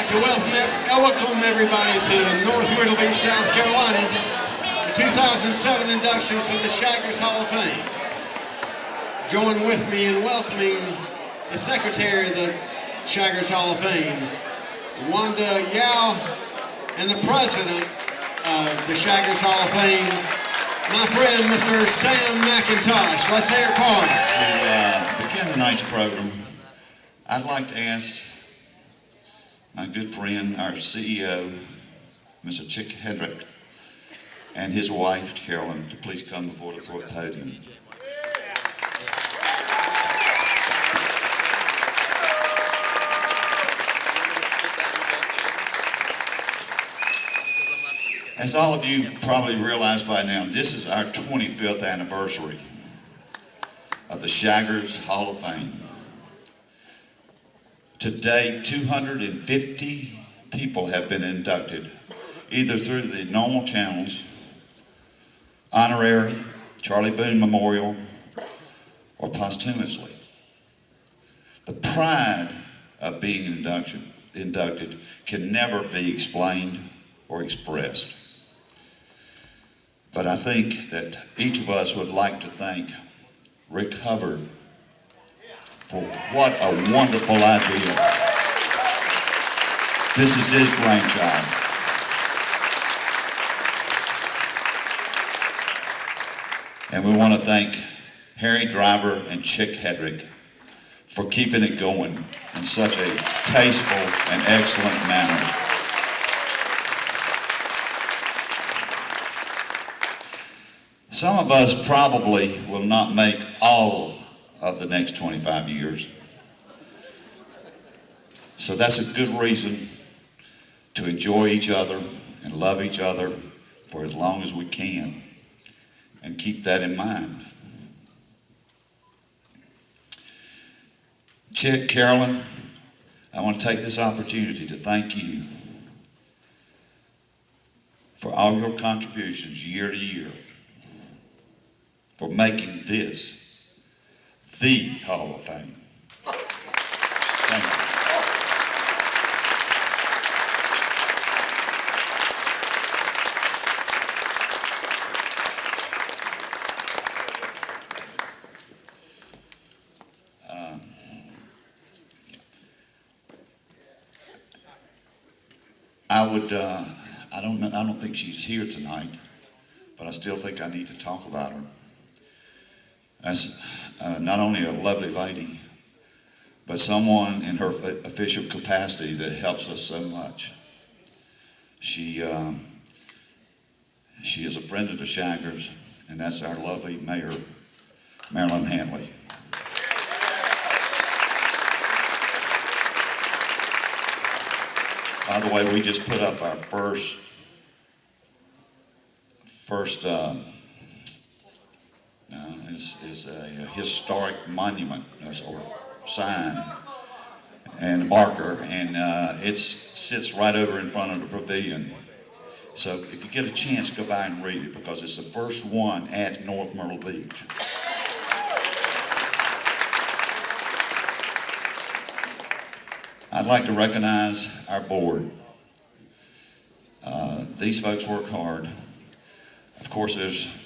like to welcome everybody to North Myrtle Beach, South Carolina, the 2007 inductions of the Shaggers Hall of Fame. Join with me in welcoming the Secretary of the Shaggers Hall of Fame, Wanda Yao, and the President of the Shaggers Hall of Fame, my friend, Mr. Sam McIntosh. Let's hear it for him. To begin tonight's program, I'd like to ask my good friend, our CEO, Mr. Chick Hedrick, and his wife, Carolyn, to please come before the podium. As all of you probably realize by now, this is our 25th anniversary of the Shaggers Hall of Fame. To date, 250 people have been inducted, either through the normal channels, honorary, Charlie Boone Memorial, or posthumously. The pride of being inducted can never be explained or expressed. But I think that each of us would like to thank Rick Hubbard for what a wonderful idea. This is his brainchild. And we want to thank Harry Driver and Chick Hedrick for keeping it going in such a tasteful and excellent manner. Some of us probably will not make all of the next 25 years. So that's a good reason to enjoy each other and love each other for as long as we can, and keep that in mind. Chick, Carolyn, I want to take this opportunity to thank you for all your contributions year to year, for making this the Hall of Fame. Thank you. I don't think she's here tonight, but I still think I need to talk about her. As not only a lovely lady, but someone in her official capacity that helps us so much. She is a friend of the Shaggers, and that's our lovely Mayor, Marilyn Hanley. By the way, we just put up our first is a historic monument or sign and marker, and it sits right over in front of the pavilion. So if you get a chance, go by and read it, because it's the first one at North Myrtle Beach. I'd like to recognize our board. These folks work hard. Of course, there's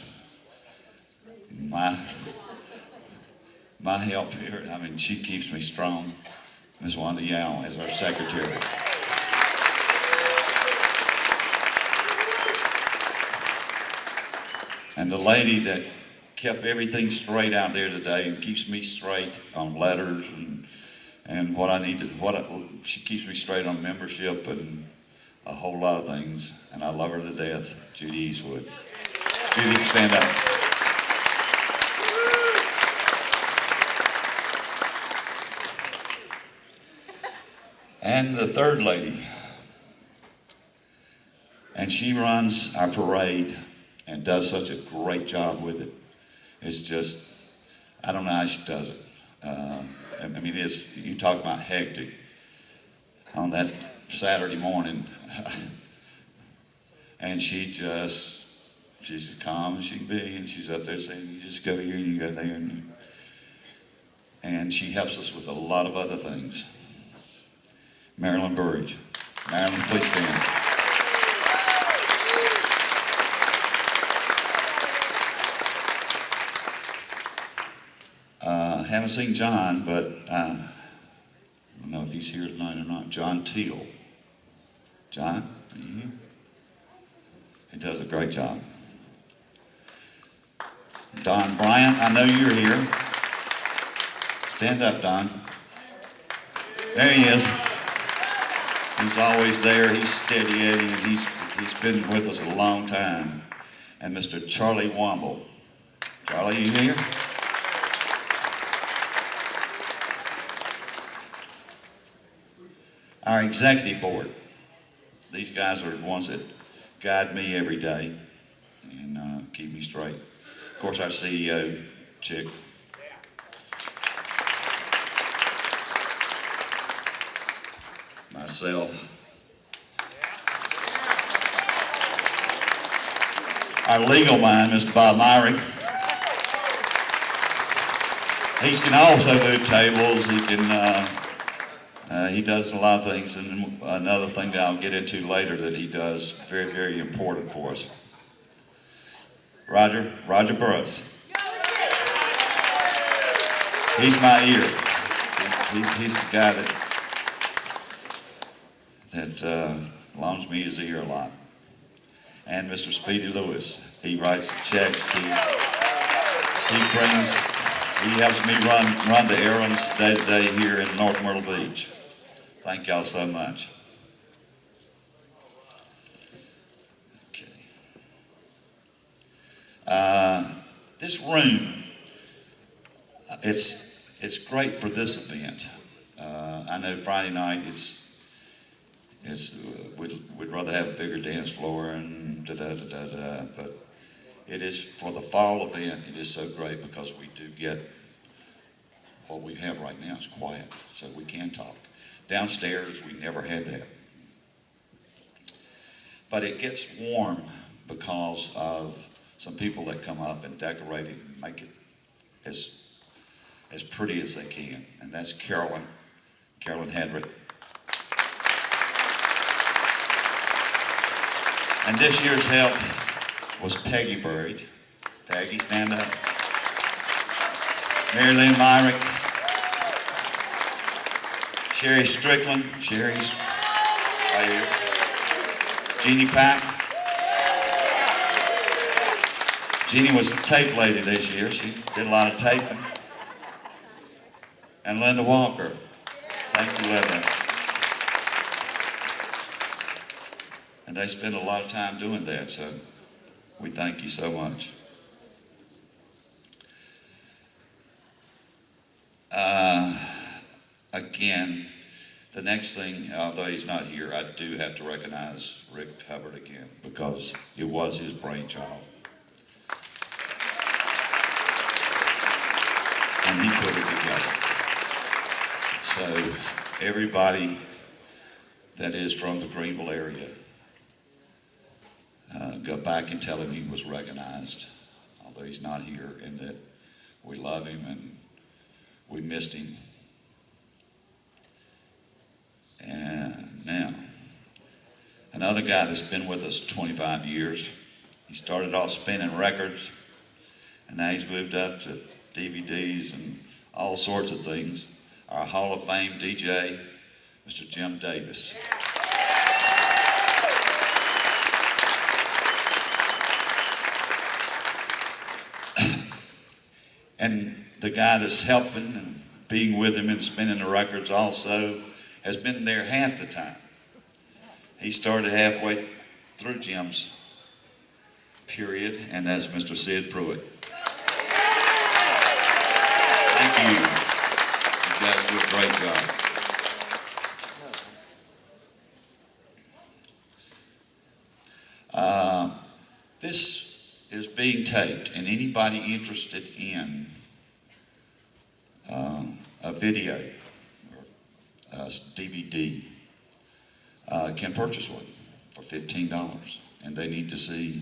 my help here. I mean, she keeps me strong. Ms. Wanda Yao as our secretary. And the lady that kept everything straight out there today and keeps me straight on letters and what I need to, she keeps me straight on membership and a whole lot of things. And I love her to death, Judy Eastwood. Judy, stand up. And the third lady, and she runs our parade and does such a great job with it. It's just, I don't know how she does it. I mean, you talk about hectic on that Saturday morning. And she's as calm as she can be, and she's up there saying, you just go here and you go there. And she helps us with a lot of other things. Marilyn Burridge. Marilyn, please stand. Haven't seen John, but I don't know if he's here tonight or not. John Teal. John, are you here? He does a great job. Don Bryant, I know you're here. Stand up, Don. There he is. He's always there. He's steady Eddie, and he's been with us a long time. And Mr. Charlie Womble. Charlie, you here? Our executive board. These guys are the ones that guide me every day and keep me straight. Of course, our CEO, Chick. Myself. Our legal mind, Mr. Bob Myrick. He can also move tables. He does a lot of things, and another thing that I'll get into later that he does, very, very important for us. Roger Burris. He's my ear. He's the guy that loans me his ear a lot. And Mr. Speedy Lewis. He writes the checks. He helps me run the errands day to day here in North Myrtle Beach. Thank y'all so much. Okay. This room, it's great for this event. I know Friday night we'd rather have a bigger dance floor and but it is for the fall event. It is so great because we do get what we have right now is quiet, so we can talk. Downstairs, we never had that. But it gets warm because of some people that come up and decorate it and make it as pretty as they can. And that's Carolyn Hedrick. And this year's help was Peggy Burridge. Peggy, stand up. Mary Lynn Myrick. Sherry Strickland. Sherry's right here. Jeannie Pack. Jeannie was a tape lady this year. She did a lot of taping. And Linda Walker. Thank you, Linda. And they spend a lot of time doing that, so we thank you so much. Again, the next thing, although he's not here, I do have to recognize Rick Hubbard again because it was his brainchild. And he put it together. So everybody that is from the Greenville area, go back and tell him he was recognized, although he's not here, and that we love him and we missed him. And now, another guy that's been with us 25 years. He started off spinning records, and now he's moved up to DVDs and all sorts of things. Our Hall of Fame DJ, Mr. Jim Davis. And the guy that's helping and being with him and spinning the records also has been there half the time. He started halfway through Jim's period, and that's Mr. Sid Pruitt. Thank you. You guys do a great job. This is being taped, and anybody interested in a video or a DVD can purchase one for $15, and they need to see,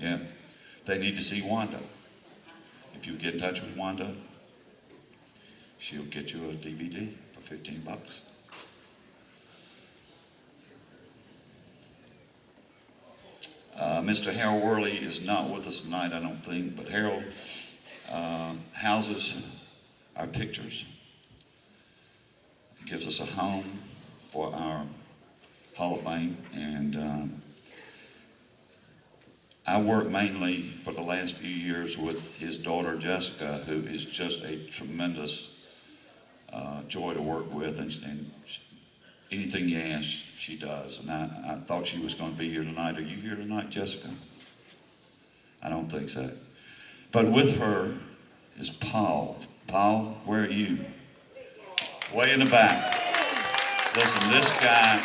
they need to see Wanda. If you get in touch with Wanda, she'll get you a DVD for $15. Mr. Harold Worley is not with us tonight, I don't think, but Harold houses our pictures. He gives us a home for our Hall of Fame, and I work mainly for the last few years with his daughter Jessica, who is just a tremendous joy to work with, and anything you ask, she does. And I thought she was going to be here tonight. Are you here tonight, Jessica? I don't think so. But with her is Paul. Paul, where are you? Way in the back. Listen, this guy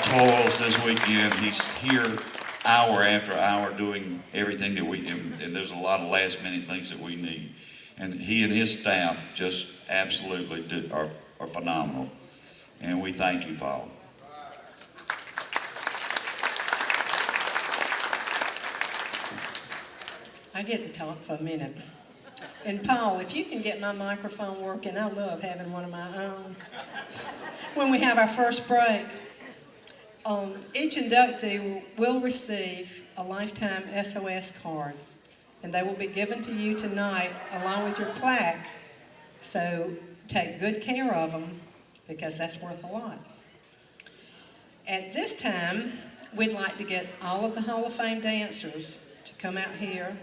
toils this weekend. He's here hour after hour doing everything that we do, and there's a lot of last minute things that we need. And he and his staff just absolutely are phenomenal. And we thank you, Paul. I get to talk for a minute. And Paul, if you can get my microphone working, I love having one of my own. When we have our first break, each inductee will receive a lifetime SOS card, and they will be given to you tonight along with your plaque. So take good care of them, because that's worth a lot. At this time, we'd like to get all of the Hall of Fame dancers to come out here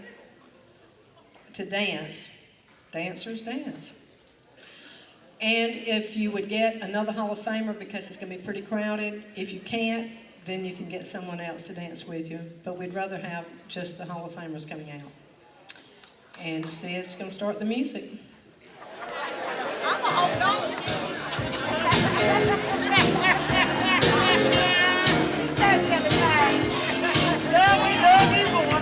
to dance. Dancers dance. And if you would get another Hall of Famer, because it's going to be pretty crowded, if you can't, then you can get someone else to dance with you. But we'd rather have just the Hall of Famers coming out. And Sid's going to start the music. I'm going to hold on. We love you, boy.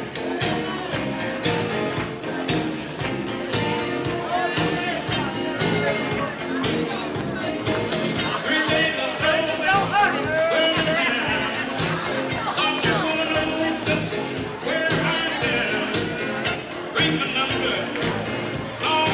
Number, long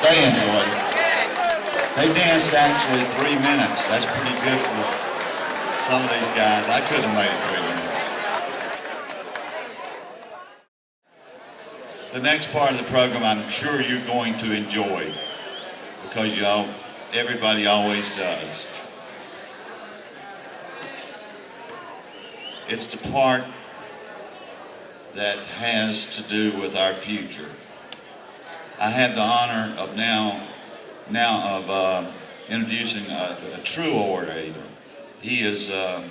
They enjoyed it. They danced actually 3 minutes. That's pretty good for some of these guys. I couldn't have made it 3 minutes. The next part of the program I'm sure you're going to enjoy because everybody always does. It's the part that has to do with our future. I have the honor of now of introducing a true orator. He's a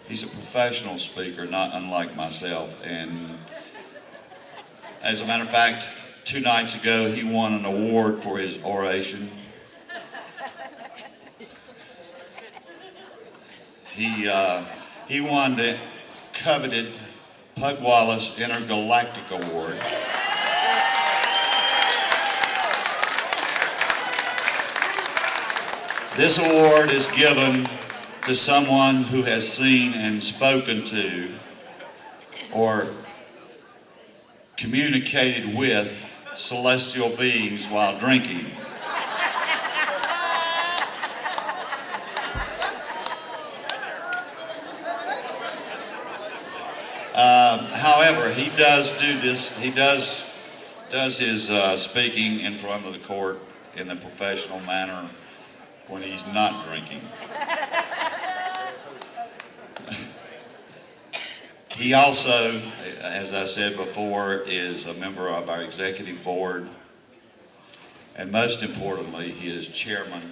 professional speaker, not unlike myself. And as a matter of fact, 2 nights ago, he won an award for his oration. He won the coveted Pug Wallace Intergalactic Award. This award is given to someone who has seen and spoken to or communicated with celestial beings while drinking. However, he does do this. He does his speaking in front of the court in a professional manner when he's not drinking. He also, as I said before, is a member of our executive board, and most importantly, he is chairman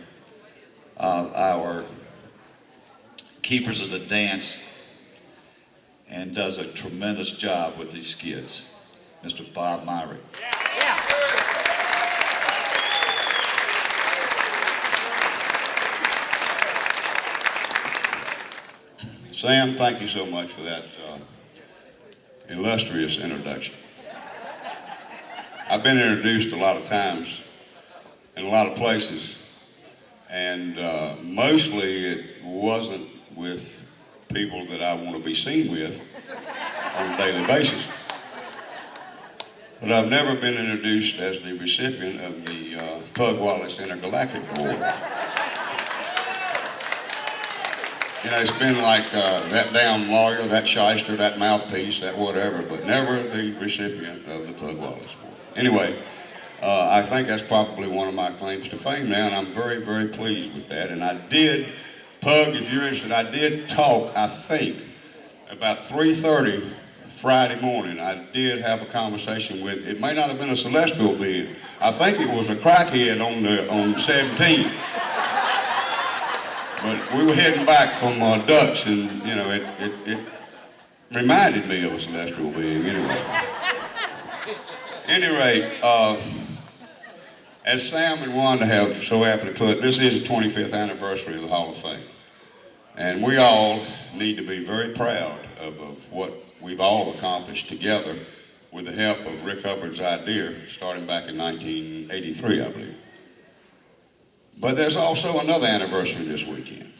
of our Keepers of the Dance and does a tremendous job with these kids, Mr. Bob Myrick. Sam, thank you so much for that illustrious introduction. I've been introduced a lot of times in a lot of places, and mostly it wasn't with people that I want to be seen with on a daily basis. But I've never been introduced as the recipient of the Pug Wallace Intergalactic Award. You know, it's been like that damn lawyer, that shyster, that mouthpiece, that whatever, but never the recipient of the Pug Wallace Award. Anyway, I think that's probably one of my claims to fame now, and I'm very, very pleased with that. And I did, Pug, if you're interested, I did talk, I think, about 3:30 Friday morning. I did have a conversation with, it may not have been a celestial being. I think it was a crackhead on 17. But we were heading back from Dutch, and you know, it reminded me of a celestial being. Anyway, any rate, as Sam and Wanda have so aptly put, this is the 25th anniversary of the Hall of Fame, and we all need to be very proud of what we've all accomplished together with the help of Rick Hubbard's idea, starting back in 1983, I believe. But there's also another anniversary this weekend.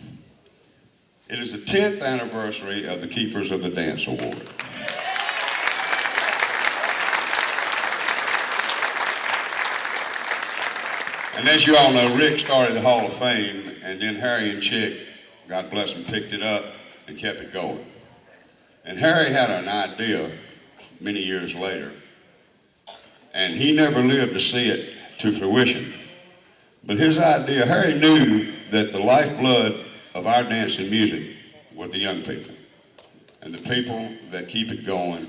It is the 10th anniversary of the Keepers of the Dance Award. And as you all know, Rick started the Hall of Fame, and then Harry and Chick, God bless them, picked it up and kept it going. And Harry had an idea many years later, and he never lived to see it to fruition. But his idea, Harry knew that the lifeblood of our dance and music were the young people, and the people that keep it going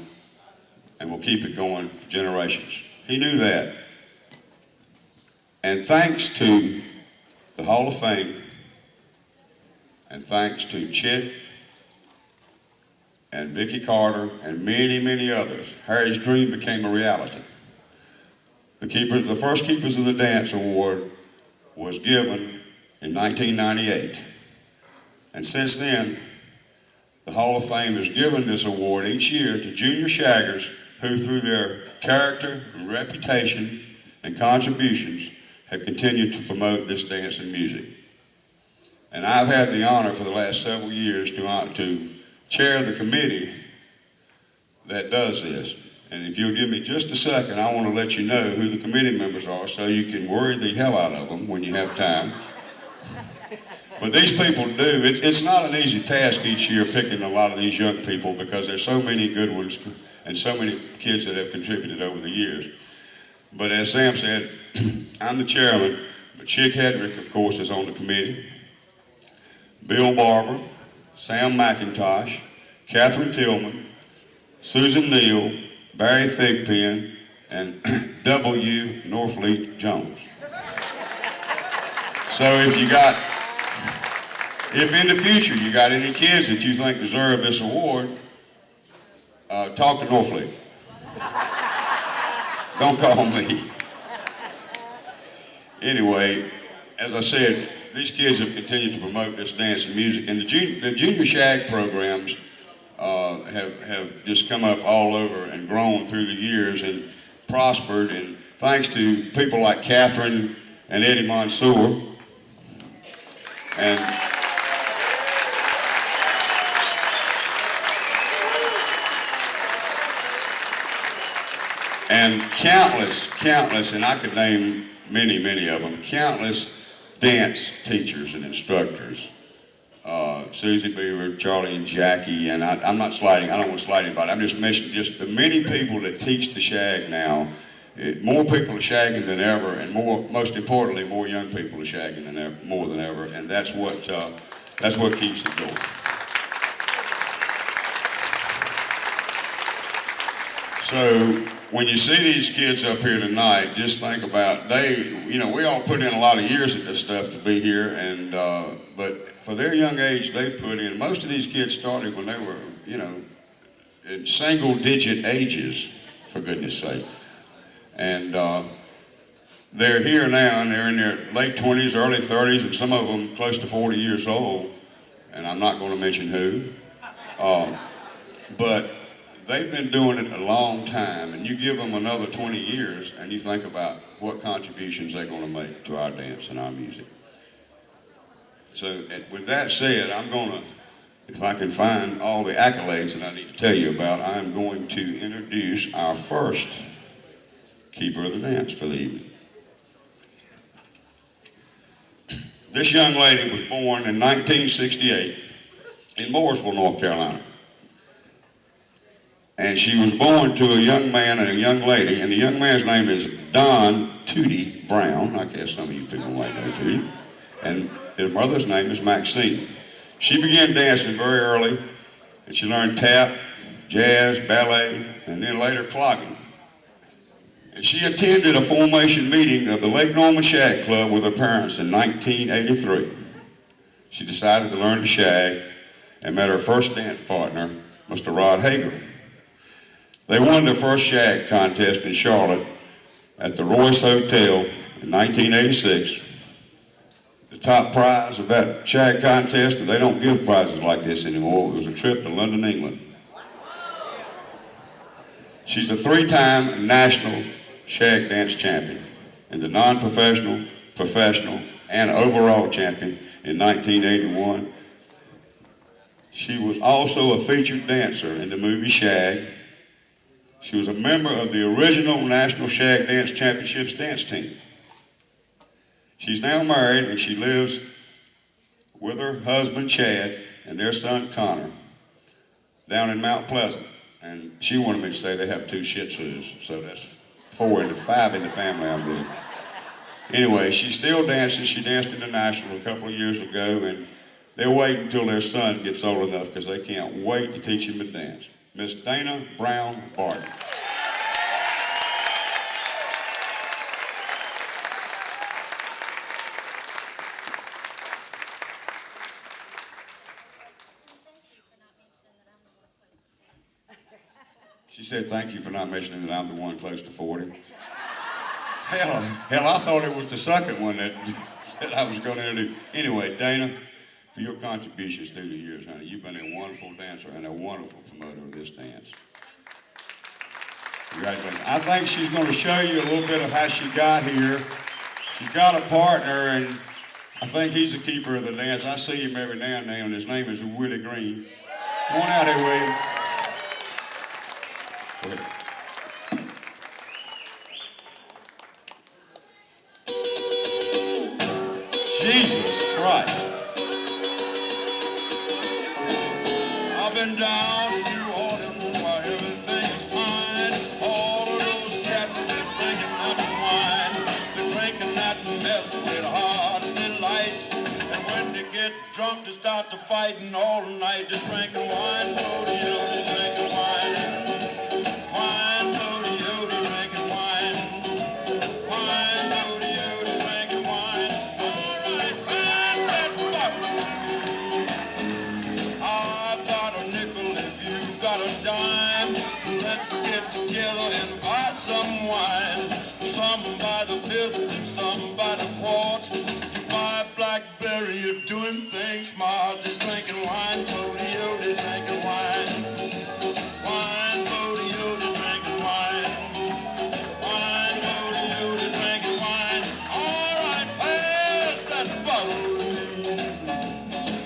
and will keep it going for generations. He knew that. And thanks to the Hall of Fame, and thanks to Chick and Vicky Carter and many, many others, Harry's dream became a reality. The first Keepers of the Dance Award was given in 1998. And since then, the Hall of Fame has given this award each year to junior shaggers who, through their character and reputation and contributions, have continued to promote this dance and music. And I've had the honor for the last several years to chair the committee that does this. And if you'll give me just a second, I want to let you know who the committee members are so you can worry the hell out of them when you have time. But these people do. It's not an easy task each year picking a lot of these young people because there's so many good ones and so many kids that have contributed over the years. But as Sam said, I'm the chairman, but Chick Hedrick, of course, is on the committee. Bill Barber, Sam McIntosh, Catherine Tillman, Susan Neal, Barry Thigpen, and W. Norfleet Jones. So if in the future you got any kids that you think deserve this award, talk to Norfleet. Don't call me. Anyway, as I said, these kids have continued to promote this dance and music, and the junior shag programs have just come up all over and grown through the years and prospered, and thanks to people like Catherine and Eddie Mansour, and countless, and I could name many of them, countless dance teachers and instructors. Susie Beaver, Charlie and Jackie, and I'm not sliding, I don't want to slide anybody, I'm just mentioning just the many people that teach the shag now. More people are shagging than ever, and most importantly, more young people are shagging more than ever, and that's what keeps it going. So when you see these kids up here tonight, just think about we all put in a lot of years of this stuff to be here, and but for their young age, they put in. Most of these kids started when they were, in single-digit ages, for goodness sake, and they're here now, and they're in their late 20s, early 30s, and some of them close to 40 years old, and I'm not going to mention who, but they've been doing it a long time, and you give them another 20 years, and you think about what contributions they're going to make to our dance and our music. So with that said, I'm going to, if I can find all the accolades that I need to tell you about, I'm going to introduce our first keeper of the dance for the evening. This young lady was born in 1968 in Mooresville, North Carolina. And she was born to a young man and a young lady, and the young man's name is Don Tootie Browne. I guess some of you people might know Tootie. And his mother's name is Maxine. She began dancing very early, and she learned tap, jazz, ballet, and then later clogging. And she attended a formation meeting of the Lake Norman Shag Club with her parents in 1983. She decided to learn to shag and met her first dance partner, Mr. Rod Hager. They won their first shag contest in Charlotte at the Royce Hotel in 1986. The top prize of that shag contest, and they don't give prizes like this anymore, it was a trip to London, England. She's a 3-time national shag dance champion and the non-professional, professional, and overall champion in 1981. She was also a featured dancer in the movie Shag. She was a member of the original National Shag Dance Championships dance team. She's now married, and she lives with her husband Chad and their son Connor down in Mount Pleasant. And she wanted me to say they have 2 Shih Tzus, so that's 5 in the family, I believe. Anyway, she's still dancing. She danced international a couple of years ago, and they're waiting until their son gets old enough because they can't wait to teach him to dance. Miss Dana Browne Barton. She said, "Thank you for not mentioning that I'm the one close to 40. Hell, I thought it was the second one that I was going to introduce. Anyway, Dana, for your contributions through the years, honey, you've been a wonderful dancer and a wonderful promoter of this dance. Congratulations. I think she's going to show you a little bit of how she got here. She's got a partner, and I think he's the keeper of the dance. I see him every now and then, and his name is Willie Green. Come on out here, William. Go ahead. start to fighting all night, just drinking wine, odie, drinking wine. Wine, odie, drinking wine. Wine, odie, drinking wine. All right, pass that bottle. I've got a nickel if you got a dime. Let's get together and buy some wine. Some by the fifth and some by the quart. Buy blackberry, you're doing things smart. You're drinking wine, odie, drinking wine. Wine, odie, drinking wine. Wine, odie, drinking wine. All right, pass that bottle to me.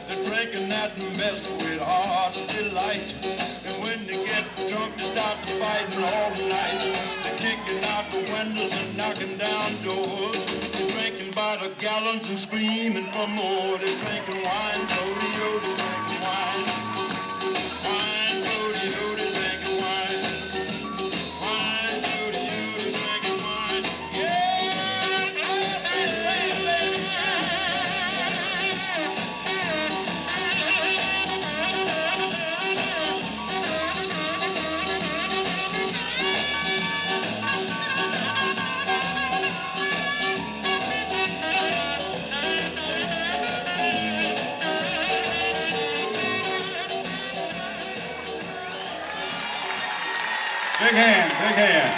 They're drinking that mess with heart delight. And when they get drunk, they start fighting all night. They're kicking out the windows and knocking down doors. They're drinking by the gallons and screaming for more. They're drinking wine, odie, drinking wine. Wine, odie, drinking wine. Wine, odie, drinking wine. Yeah, baby. Big hand, big hand.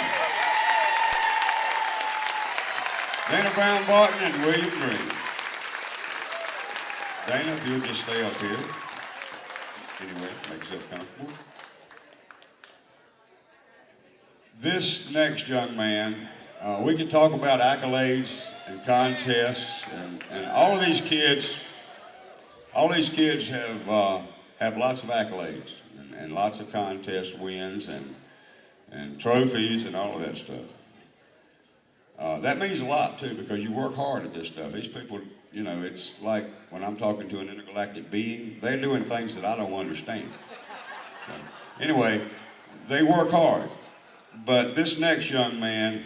Dana Browne Barton and William Green. Dana, if you'll just stay up here. Anyway, make yourself comfortable. This next young man, we could talk about accolades and contests, and all of these kids, have lots of accolades and lots of contest wins and trophies and all of that stuff. That means a lot too, because you work hard at this stuff. These people, you know, it's like when I'm talking to an intergalactic being, they're doing things that I don't understand. So, anyway, they work hard. But this next young man,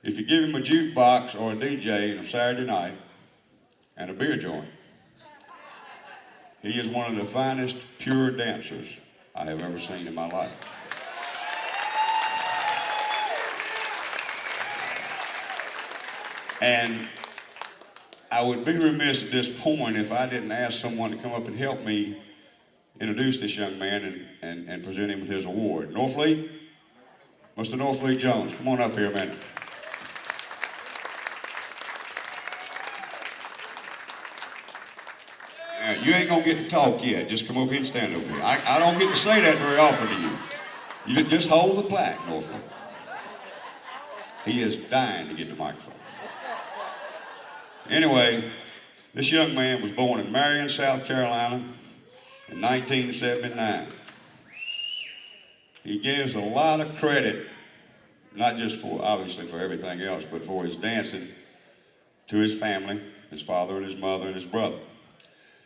if you give him a jukebox or a DJ on a Saturday night and a beer joint, he is one of the finest pure dancers I have ever seen in my life. And I would be remiss at this point if I didn't ask someone to come up and help me introduce this young man and present him with his award. Northfleet? Mr. Northfleet Jones, come on up here a minute. Now, you ain't gonna get to talk yet. Just come over here and stand over here. I don't get to say that very often to you. You just hold the plaque, Northfleet. He is dying to get the microphone. Anyway, this young man was born in Marion, South Carolina in 1979. He gives a lot of credit, not just for, obviously, for everything else, but for his dancing to his family, his father and his mother and his brother.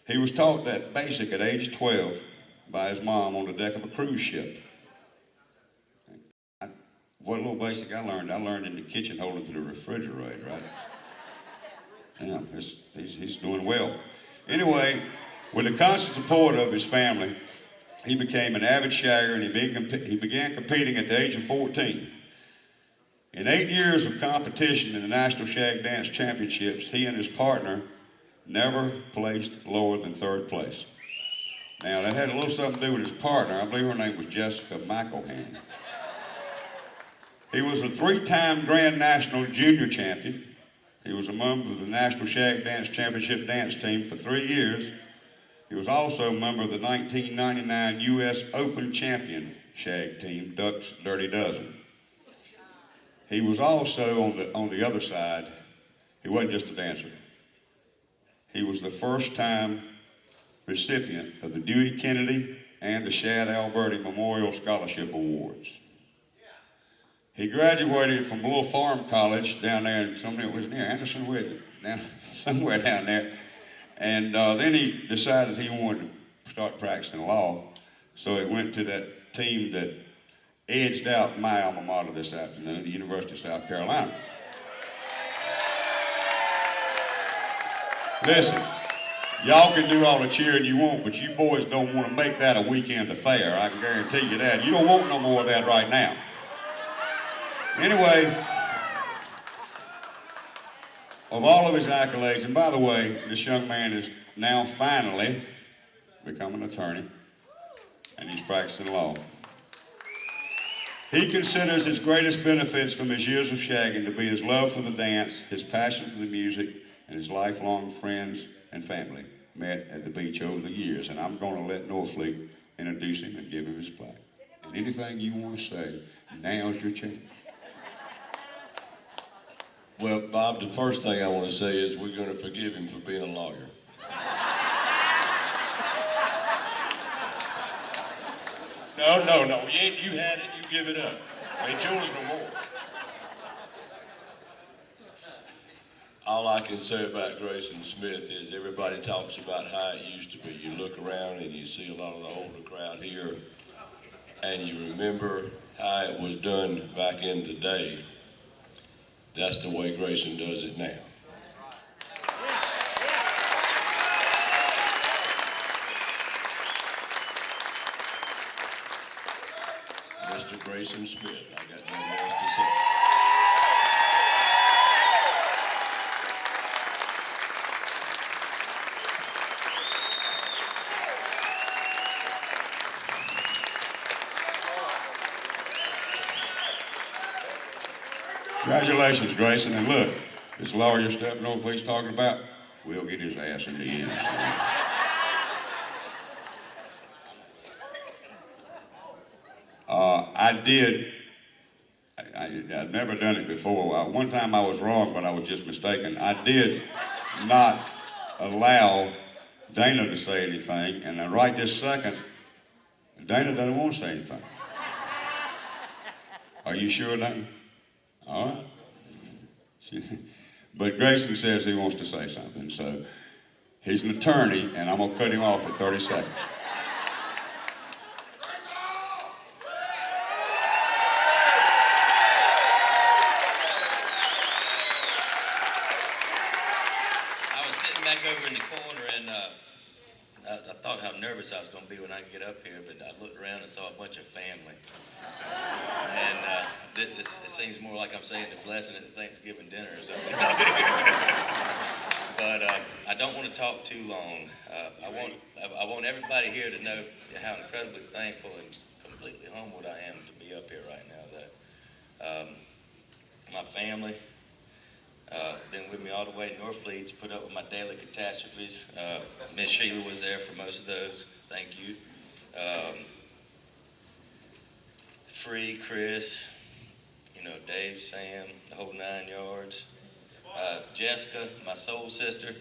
He was taught that basic at age 12 by his mom on the deck of a cruise ship. What little basic I learned in the kitchen holding to the refrigerator, right? Yeah, he's doing well. Anyway, with the constant support of his family, he became an avid shagger, and he began competing at the age of 14. In 8 years of competition in the National Shag Dance Championships, he and his partner never placed lower than third place. Now, that had a little something to do with his partner. I believe her name was Jessica McElhaney. He was a 3-time Grand National Junior Champion. He was a member of the National Shag Dance Championship dance team for 3 years. He was also a member of the 1999 U.S. Open Champion Shag team, Duck's Dirty Dozen. He was also, on the other side, he wasn't just a dancer. He was the first-time recipient of the Dewey Kennedy and the Shad Alberti Memorial Scholarship Awards. He graduated from Bull Farm College down there, and somewhere it was near Anderson, somewhere down there. And then he decided he wanted to start practicing law, so he went to that team that edged out my alma mater this afternoon, the University of South Carolina. Listen, Y'all can do all the cheering you want, but you boys don't want to make that a weekend affair. I can guarantee you that. You don't want no more of that right now. Anyway, of all of his accolades, and by the way, this young man is now finally become an attorney, and he's practicing law. He considers his greatest benefits from his years of shagging to be his love for the dance, his passion for the music, and his lifelong friends and family met at the beach over the years. And I'm going to let Northfleet introduce him and give him his plaque. And anything you want to say, now's your chance. Well, Bob, the first thing I want to say is we're going to forgive him for being a lawyer. No. You had it, you give it up. Ain't yours no more. All I can say about Grayson Smith is everybody talks about how it used to be. You look around and you see a lot of the older crowd here, and you remember how it was done back in the day. That's the way Grayson does it now. Mr. Grayson Smith, I got nothing else to say. Congratulations, Grayson. And look, this lawyer stuff, know what he's talking about? We'll get his ass in the end. So. I've never done it before. One time I was wrong, but I was just mistaken. I did not allow Dana to say anything, and then right this second, Dana doesn't want to say anything. Are you sure, Dana? All right. But Grayson says he wants to say something, so he's an attorney, and I'm going to cut him off at 30 seconds. I was sitting back over in the corner, and I thought how nervous I was going to be when I get up here, but I looked around and saw a bunch of family. And it seems more like I'm saying the blessing at the Thanksgiving dinner or something. But I don't want to talk too long. I want everybody here to know how incredibly thankful and completely humbled I am to be up here right now. That my family been with me all the way. Northfleet's put up with my daily catastrophes. Miss Sheila was there for most of those. Thank you. Free, Chris, Dave, Sam, the whole 9 yards. Jessica, my soul sister,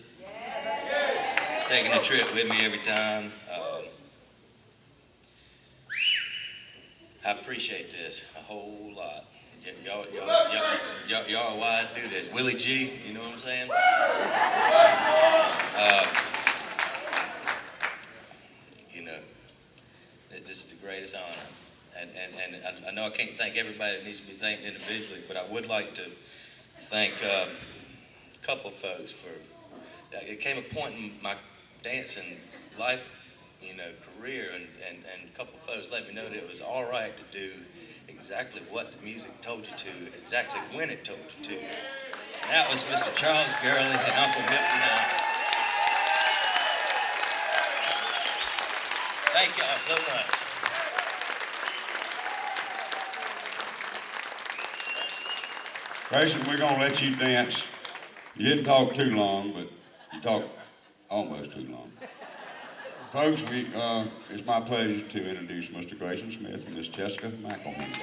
taking a trip with me every time. I appreciate this a whole lot. Y'all are why I do this. Willie G, you know what I'm saying? This is the greatest honor. And I know I can't thank everybody that needs to be thanked individually, but I would like to thank a couple of folks for, it came a point in my dancing life, career, and a couple of folks let me know that it was all right to do exactly what the music told you to, exactly when it told you to. And that was Mr. Charles Gurley and Uncle Milton Allen. Thank y'all so much. Grayson, we're going to let you dance. You didn't talk too long, but you talked almost too long. Folks, it's my pleasure to introduce Mr. Grayson Smith and Miss Jessica McElhaney.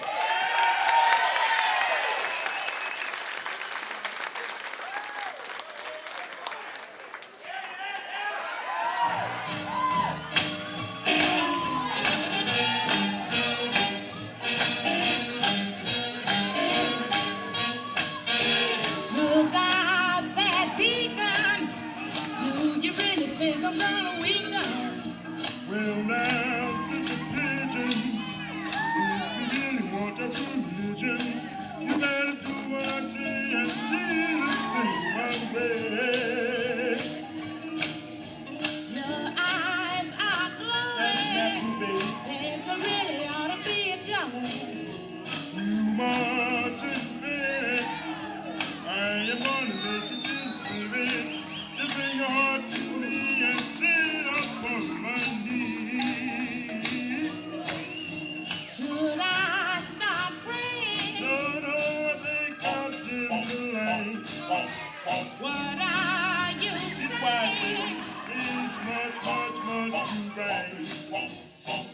Well, now, Sister Pigeon, if you really want that religion, you gotta do what I say and see the thing my way. baby. Think there really ought to be a gun. You mustn't fear it. I am gonna make you feel spirit. Just bring your heart to me and sit up on my knee. Should I start praying? No, no, I think I'll dim the light. What are you Be wise, saying? baby. It's much, much, much too bright.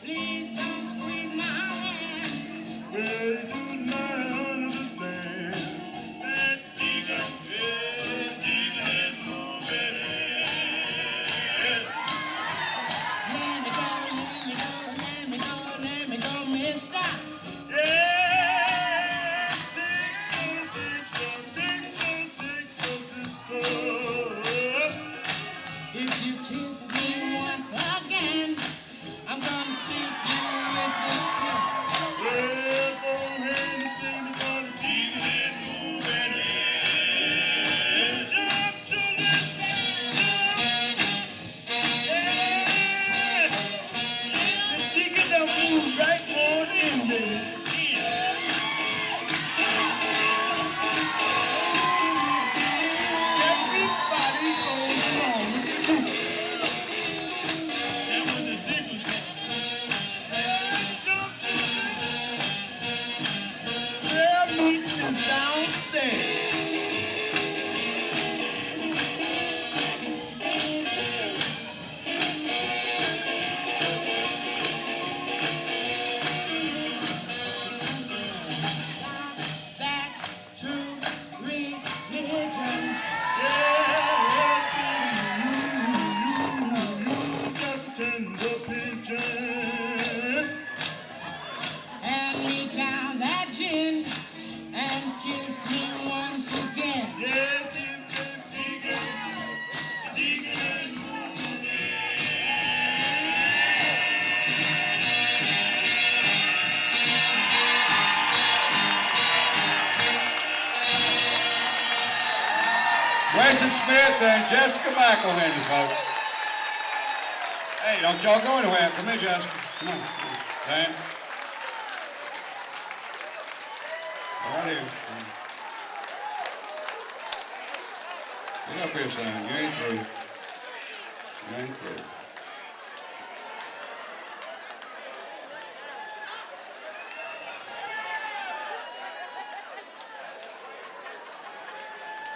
Please don't squeeze my hand. Well, you do not understand that Deacon is moving. Let me go, let me go, let me go, let me go, mister. Yeah, take some, sister. If you kiss me once again, I'm gonna speak you with this pen. Well, go ahead and stay because the Deacon is moving. Jump, children, jump. Yeah, the Deacon don't move right on in there. Everybody goes along with the group. That was a Deacon. Jump, prayer meeting is downstairs. Back to religion. Yeah, baby, you just a tender pigeon. Hand me down that gin and kiss me once again. Yeah, the Deacon is moving. Grayson Smith and Jessica McElhenney, folks. Hey, don't y'all go anywhere. Come here, Jessica. Come on. Dan. Right here. Get up here, son. You ain't through. You ain't through.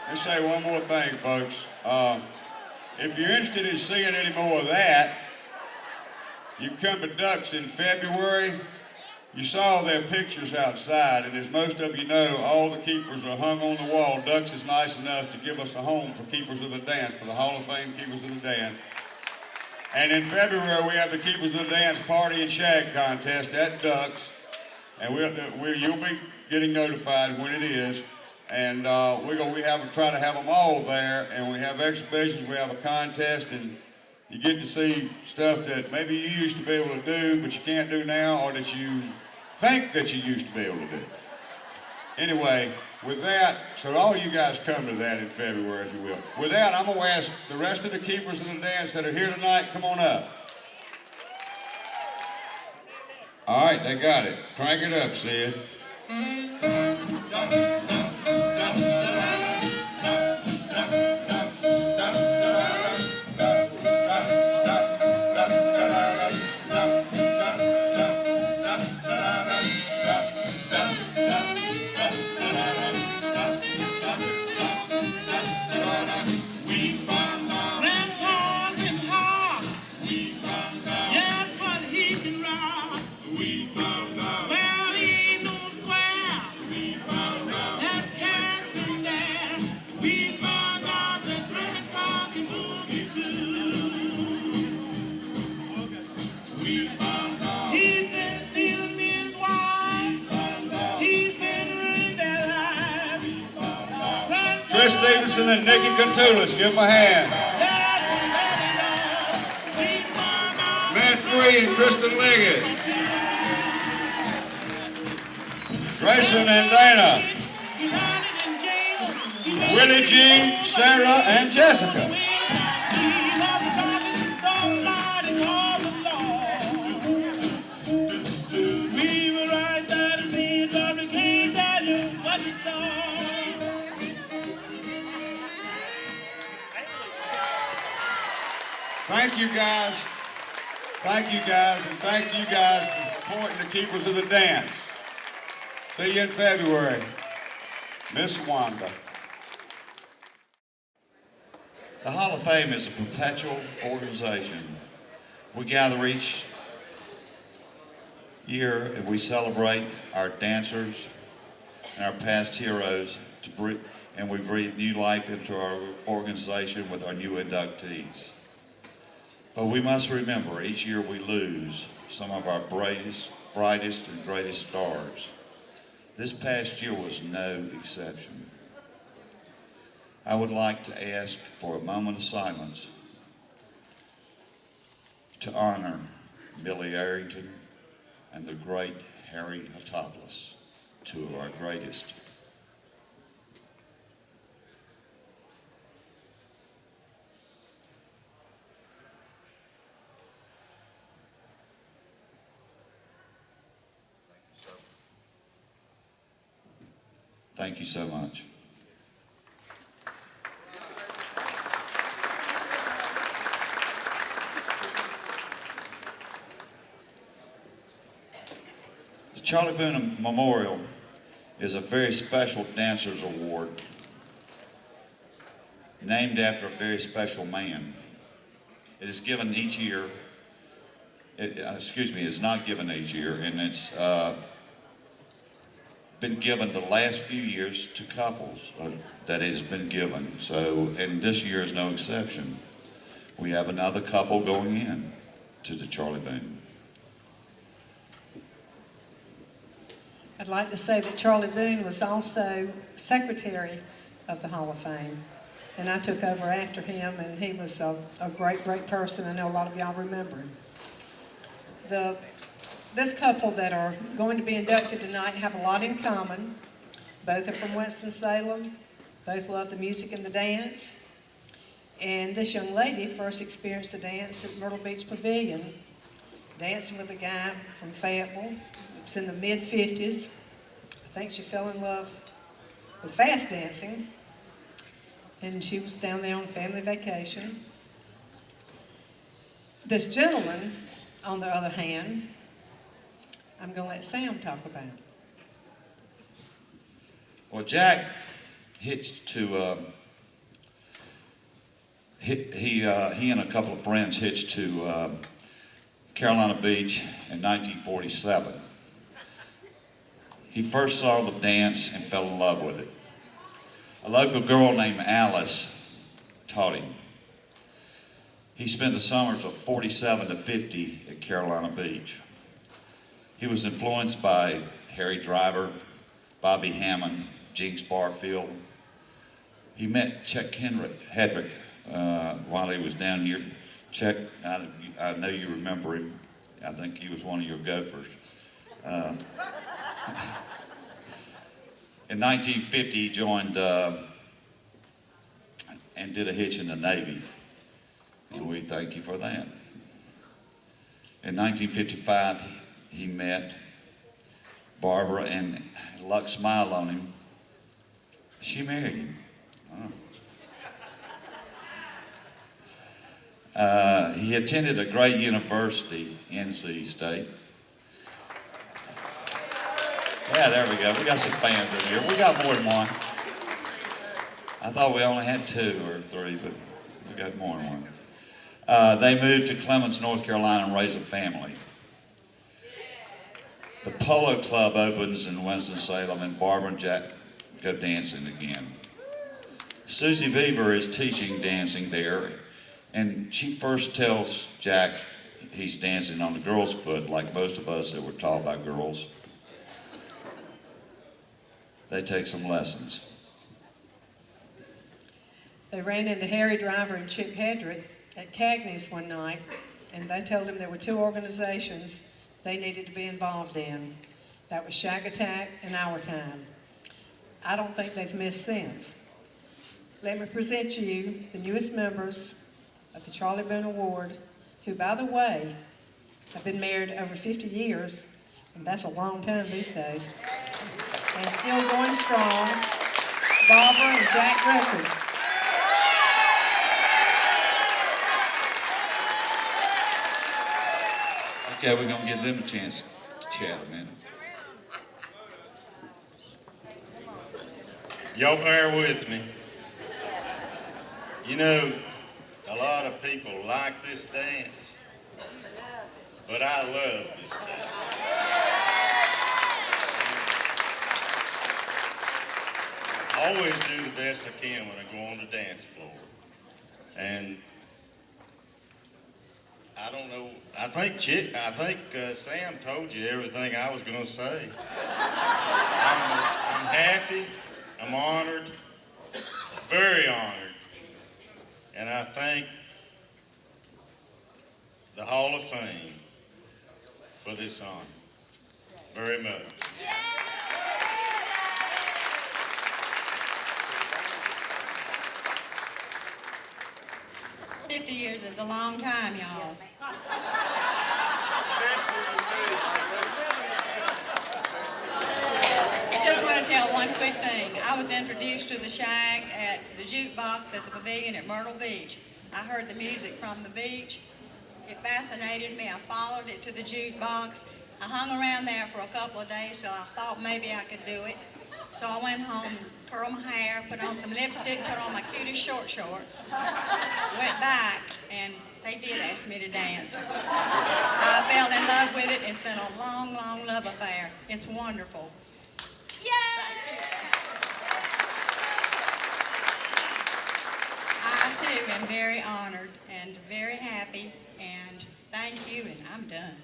Let's say one more thing, folks. If you're interested in seeing any more of that, you come to Ducks in February. You saw their pictures outside, and as most of you know, all the keepers are hung on the wall. Ducks is nice enough to give us a home for Keepers of the Dance, for the Hall of Fame Keepers of the Dance. And in February, we have the Keepers of the Dance Party and Shag Contest at Ducks, and you'll be getting notified when it is. And we try to have them all there, and we have exhibitions, we have a contest, and you get to see stuff that maybe you used to be able to do, but you can't do now, or that you think that you used to be able to do. Anyway, with that, so all you guys come to that in February, if you will. With that, I'm going to ask the rest of the Keepers of the Dance that are here tonight, come on up. All right, they got it. Crank it up, Sid. Grandpa's in heart. Yes, but he can rock. Well, he ain't no square. That cat's in there. We found out that Grandpa can boogie too. He's been stealing men's wives. He's been ruining their lives. Chris Stevenson and Nikki Contoulis, give them a hand. Yes, we let it know. We found out. Matt Free and Kristen Liggett. Grayson and Dana. United in jail. Willie Jean, Sarah, and Jessica. We was talking somebody called the Lord. Thank you guys. Thank you guys, and thank you guys for supporting the Keepers of the Dance. See you in February. Miss Wanda. The Hall of Fame is a perpetual organization. We gather each year and we celebrate our dancers and our past heroes, and we breathe new life into our organization with our new inductees. But we must remember, each year we lose some of our brightest and greatest stars. This past year was no exception. I would like to ask for a moment of silence to honor Billy Arrington and the great Harry Hatopoulos, two of our greatest. Thank you so much. The Charlie Boone Memorial is a very special Dancers Award named after a very special man. It is given each year, it's not given each year, and it's been given the last few years to couples that it has been given. So, and this year is no exception. We have another couple going in to the Charlie Boone. I'd like to say that Charlie Boone was also secretary of the Hall of Fame, and I took over after him, and he was a great, great person. I know a lot of y'all remember him. This couple that are going to be inducted tonight have a lot in common. Both are from Winston-Salem. Both love the music and the dance. And this young lady first experienced the dance at Myrtle Beach Pavilion, dancing with a guy from Fayetteville. It was in the mid-50s. I think she fell in love with fast dancing. And she was down there on family vacation. This gentleman, on the other hand, I'm going to let Sam talk about. Well, Jack hitched to, he and a couple of friends hitched to Carolina Beach in 1947. He first saw the dance and fell in love with it. A local girl named Alice taught him. He spent the summers of 47 to 50 at Carolina Beach. He was influenced by Harry Driver, Bobby Hammond, Jinx Barfield. He met Chuck Hedrick while he was down here. Chuck, I know you remember him. I think he was one of your gophers. In 1950, he joined and did a hitch in the Navy, and we thank you for that. In 1955, he met Barbara, and luck smiled on him. She married him. He attended a great university, NC State. Yeah, there we go. We got some fans in here. We got more than one. I thought we only had 2 or 3, but we got more than one. They moved to Clements, North Carolina, and raised a family. The Polo Club opens in Winston-Salem, and Barbara and Jack go dancing again. Susie Beaver is teaching dancing there, and she first tells Jack he's dancing on the girl's foot, like most of us that were taught by girls. They take some lessons. They ran into Harry Driver and Chip Hedrick at Cagney's one night, and they told him there were 2 organizations they needed to be involved in. That was Shag Attack and Our Time. I don't think they've missed since. Let me present you the newest members of the Charlie Boone Award, who, by the way, have been married over 50 years, and that's a long time these days. and still going strong, Barbara and Jack Record. Okay, we're gonna give them a chance to chat a minute. Y'all bear with me. You know, a lot of people like this dance, but I love this dance. I always do the best I can when I go on the dance floor. And I don't know, I think Sam told you everything I was gonna say. I'm happy, I'm honored, very honored. And I thank the Hall of Fame for this honor very much. 50 years is a long time, y'all. I just want to tell one quick thing. I was introduced to the shag at the jukebox at the pavilion at Myrtle Beach. I heard the music from the beach. It fascinated me. I followed it to the jukebox. I hung around there for a couple of days, so I thought maybe I could do it. So I went home, curled my hair, put on some lipstick, put on my cutest short shorts, went back, and they did ask me to dance. I fell in love with it. It's been a long, long love affair. It's wonderful. I, too, am very honored and very happy, and thank you, and I'm done.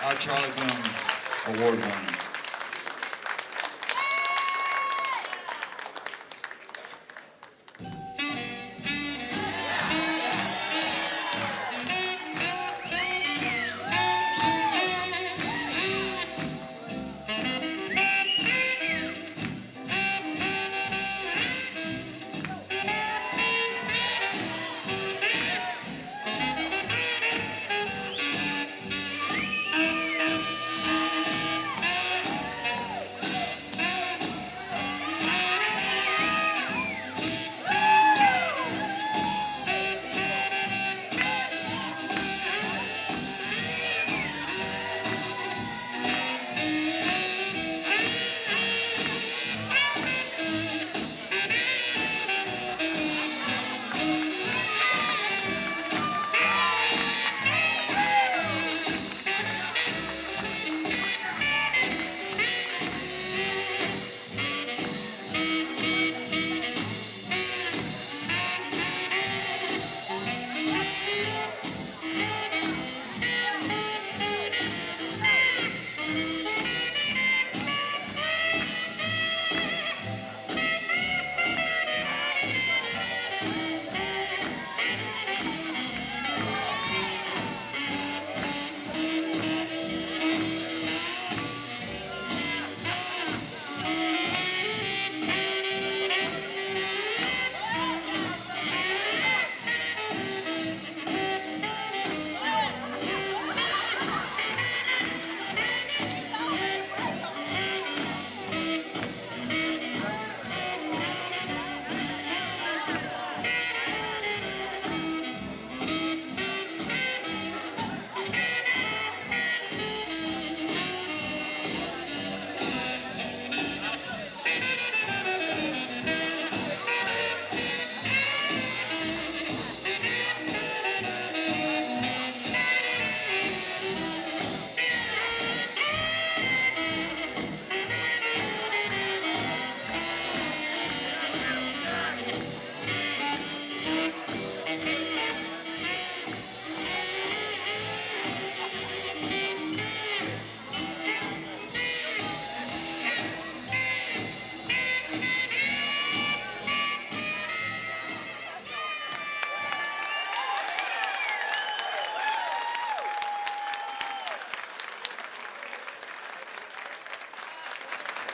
Our Charlie Boone Award winner.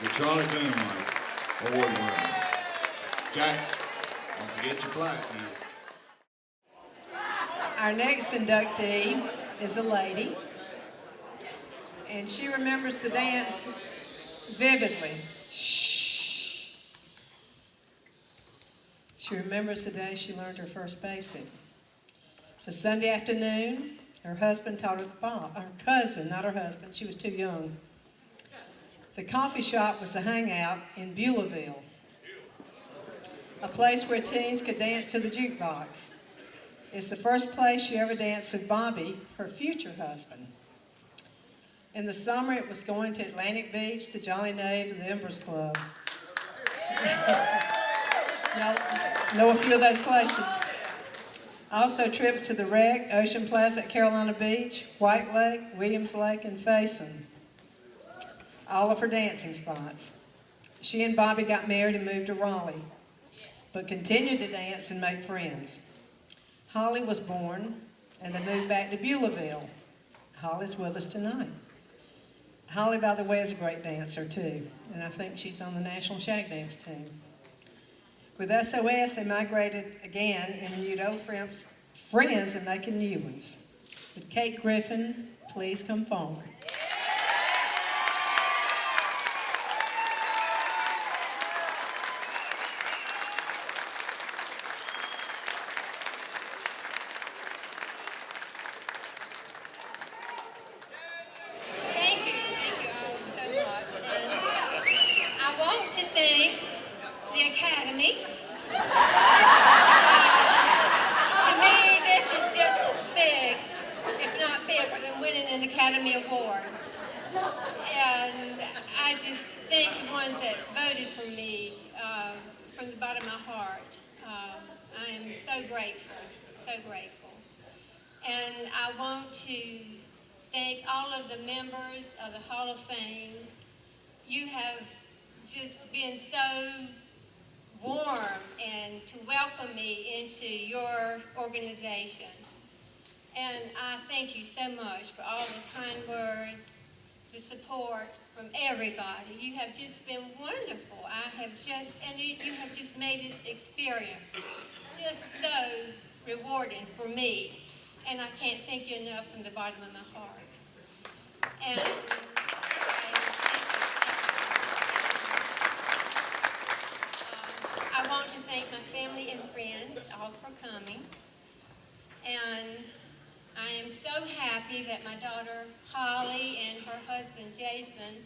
The Charlie Boone Award winner. Jack, don't forget your plaques now. Our next inductee is a lady. And she remembers the dance vividly. Shh. She remembers the day she learned her first basic. It's a Sunday afternoon. Her husband taught her the bop. Her cousin, not her husband. She was too young. The coffee shop was the hangout in Beulahville, a place where teens could dance to the jukebox. It's the first place she ever danced with Bobby, her future husband. In the summer, it was going to Atlantic Beach, the Jolly Knave, and the Embers Club. Y'all know a few of those places. Also trips to the Wreck, Ocean Plaza at Carolina Beach, White Lake, Williams Lake, and Faison. All of her dancing spots. She and Bobby got married and moved to Raleigh, but continued to dance and make friends. Holly was born, and they moved back to Beulahville. Holly's with us tonight. Holly, by the way, is a great dancer, too, and I think she's on the National Shag Dance team. With SOS, they migrated again and renewed old friends and making new ones. Would Kate Griffin please come forward? Thank you all so much. And I want to thank the Academy. To me, this is just as big, if not bigger, than winning an Academy Award. And I just thank the ones that voted for me from the bottom of my heart. I am so grateful, so grateful. And I want to thank all of the members of the Hall of Fame. You have just been so warm and to welcome me into your organization. And I thank you so much for all the kind words, the support from everybody. You have just been wonderful. You have just made this experience just so rewarding for me. And I can't thank you enough from the bottom of my heart. And I want to thank my family and friends all for coming. And I am so happy that my daughter Holly and her husband Jason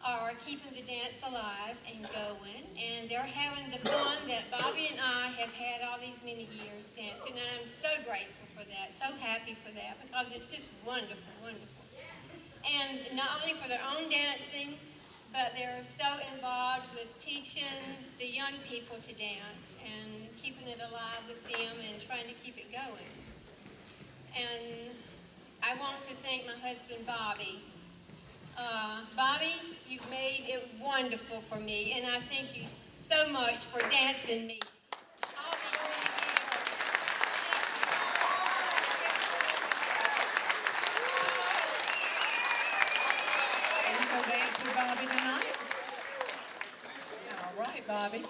are keeping the dance alive and going. And they're having the fun that Bobby and I have had all these many years dancing. And I'm so grateful for that, so happy for that, because it's just wonderful, wonderful. And not only for their own dancing, but they're so involved with teaching the young people to dance and keeping it alive with them and trying to keep it going. And I want to thank my husband, Bobby. Bobby, you've made it wonderful for me, and I thank you so much for dancing me all these many years. Can you go dance with Bobby tonight? All right, Bobby.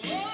Oh,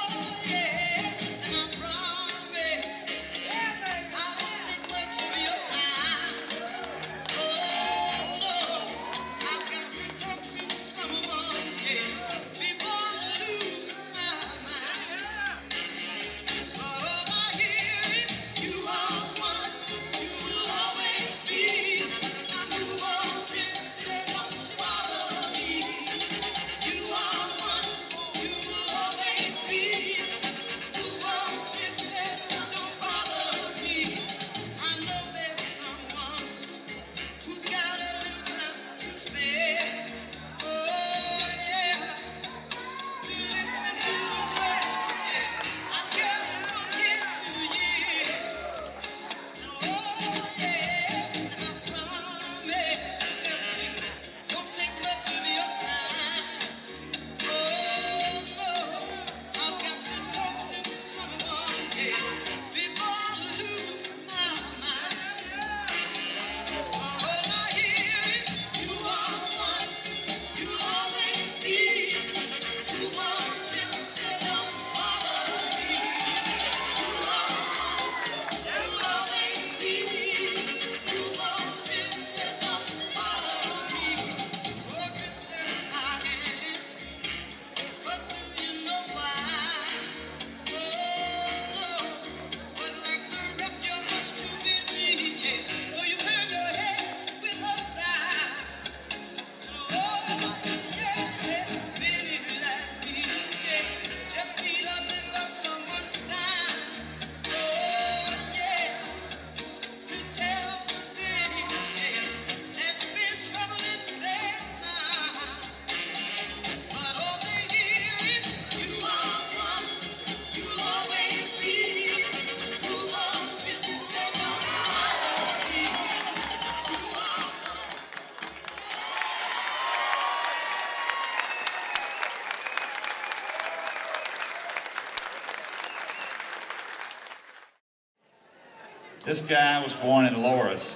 This guy was born in Loris,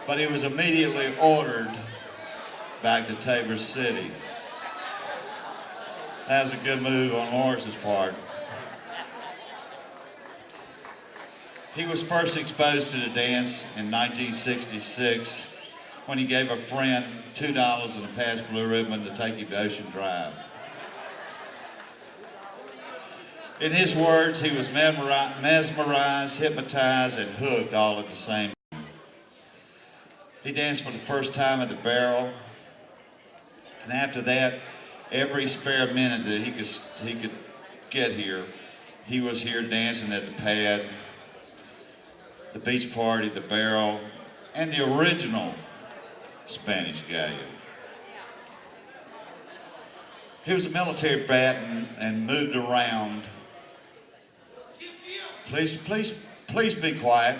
but he was immediately ordered back to Tabor City. That was a good move on Loris's part. He was first exposed to the dance in 1966 when he gave a friend $2 and a passed blue ribbon to take him to Ocean Drive. In his words, he was mesmerized, hypnotized, and hooked all at the same time. He danced for the first time at the Barrel, and after that, every spare minute that he could get here, he was here dancing at the Pad, the Beach Party, the Barrel, and the original Spanish Galleon. He was a military brat and moved around. Please be quiet.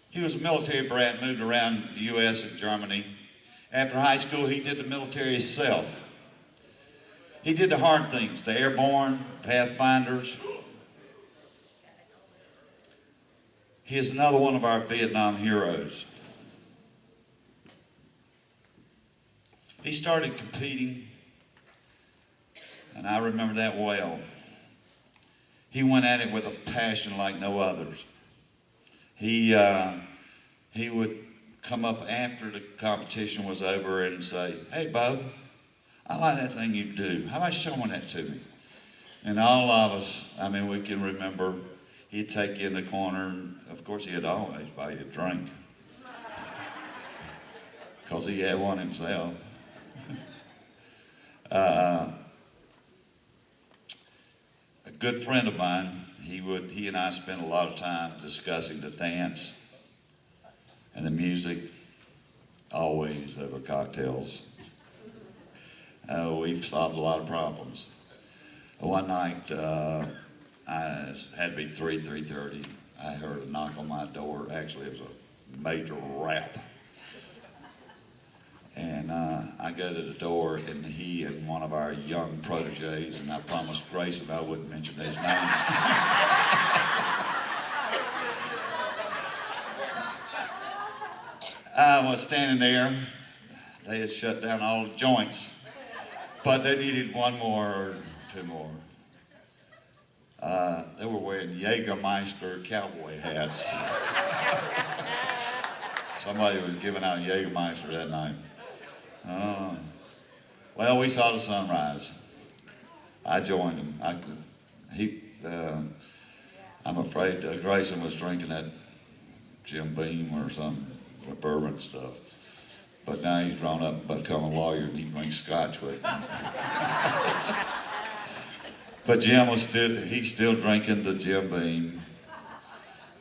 He was a military brat, moved around the U.S. and Germany. After high school, he did the military himself. He did the hard things, the airborne, pathfinders. He is another one of our Vietnam heroes. He started competing, and I remember that well. He went at it with a passion like no others. He would come up after the competition was over and say, "Hey, Bo, I like that thing you do. How about showing that to me?" And all of us, I mean, we can remember he'd take you in the corner, and of course he'd always buy you a drink because he had one himself. A good friend of mine, he and I spent a lot of time discussing the dance and the music, always over cocktails. We've solved a lot of problems. One night, I had to be 3:30. I heard a knock on my door. Actually, it was a major rap. And I go to the door, and he and one of our young proteges, and I promised Grayson I wouldn't mention his name. I was standing there. They had shut down all the joints, but they needed one more or two more. They were wearing Jägermeister cowboy hats. Somebody was giving out Jägermeister that night. Well, we saw the sunrise. I joined him. I'm afraid Grayson was drinking that Jim Beam or some bourbon stuff. But now he's grown up and become a lawyer, and he drinks scotch with me. But Jim he's still drinking the Jim Beam.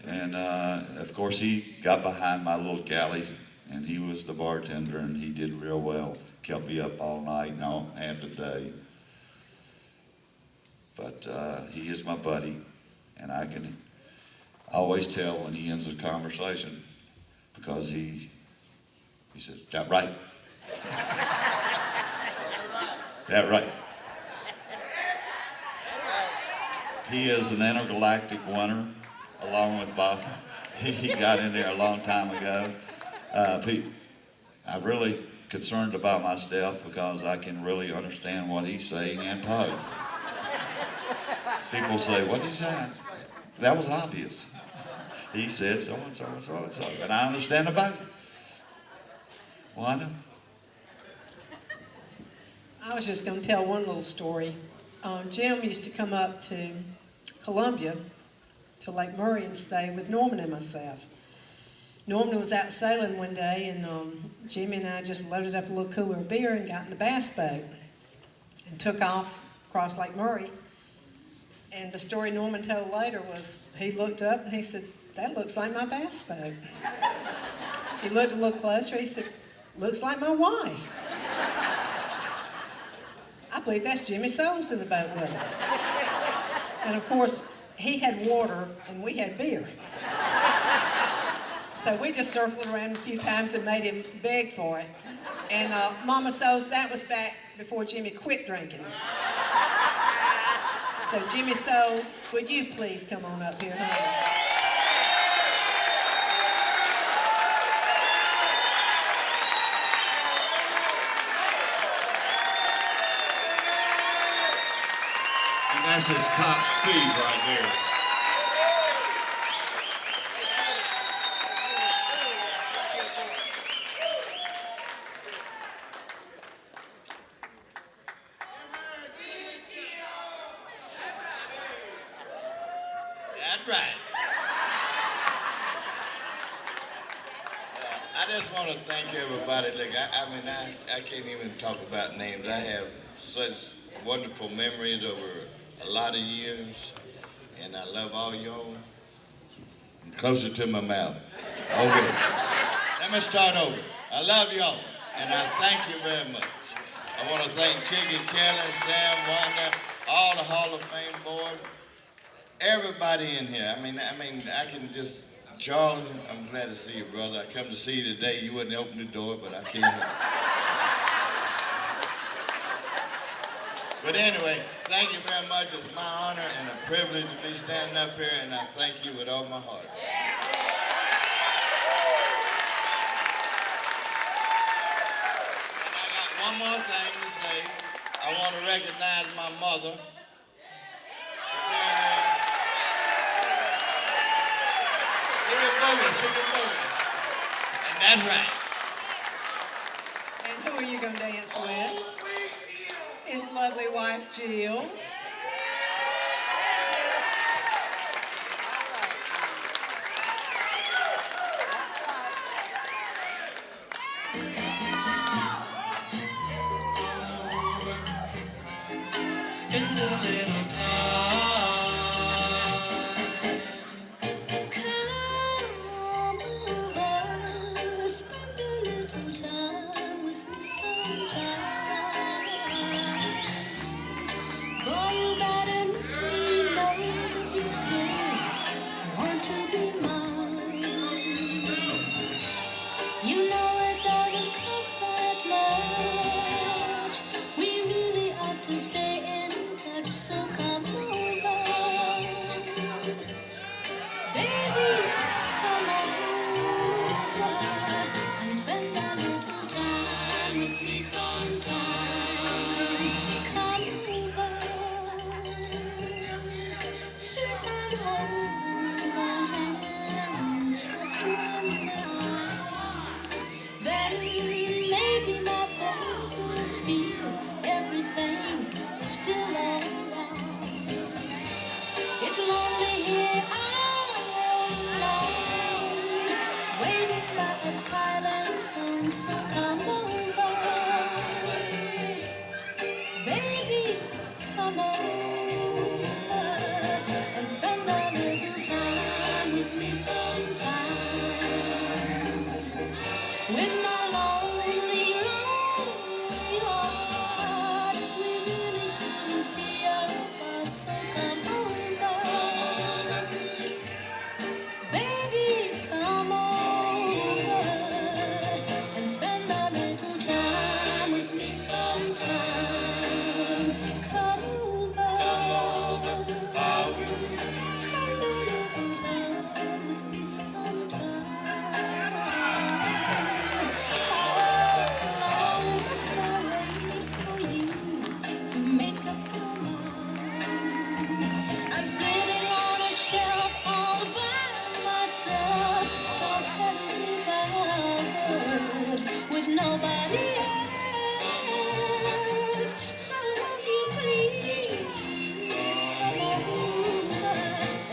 And of course he got behind my little galley, and he was the bartender, and he did real well. Kept me up all night and all half the day. But he is my buddy, and I can always tell when he ends a conversation, because he says, "That right? That right?" He is an intergalactic winner, along with Bob. He got in there a long time ago. I'm really concerned about myself because I can really understand what he's saying and Poe. People say, "What did he say?" That was obvious. He said so and so and so and so, and I understand about it. Why not? I was just going to tell one little story. Jim used to come up to Columbia, to Lake Murray, and stay with Norman and myself. Norman was out sailing one day, and Jimmy and I just loaded up a little cooler of beer and got in the bass boat and took off across Lake Murray. And the story Norman told later was he looked up and he said, "That looks like my bass boat." He looked a little closer. He said, "Looks like my wife." I believe that's Jimmy Souls in the boat with him. And of course, he had water and we had beer. So we just circled around a few times and made him beg for it. And Mama Souls, that was back before Jimmy quit drinking. So So Jimmy Souls, would you please come on up here, honey? And that's his top speed right there. That's right. I just want to thank everybody. Look, I can't even talk about names. I have such wonderful memories over a lot of years, and I love all y'all. Closer to my mouth. Okay. Let me start over. I love y'all, and I thank you very much. I want to thank Chick and Kelly, Sam, Wanda, all the Hall of Fame board, everybody in here. I mean, I can just, Charlie, I'm glad to see you, brother. I come to see you today. You wouldn't open the door, but I can't help it. But anyway, thank you very much. It's my honor and a privilege to be standing up here, and I thank you with all my heart. And I got one more thing to say. I want to recognize my mother for being here. See your boogie. And that's right. And who are you going to dance with? His lovely wife, Jill. Spend a little time. Come over, spend a little time with me sometime. Boy, you gotta let me know that you still want to be mine. You know it doesn't cost that much. We really ought to stay in touch, so come over. Baby, come over and spend a little time with me sometime. Come over, sit and hold my hand just one night. Then maybe my folks will feel everything is still alright. It's lonely here all alone, waiting for a silent home, so come over. Baby, come over and spend a little time with me sometime. With my lonely, lonely heart, we really shouldn't be apart, so come over. Baby, come over and spend a little time with me sometime. Come over, spend a little time with me sometime. How long must I wait for you to make up your mind? I'm sitting on a shelf all by myself. Don't have to be bothered with nobody else. So won't you please come over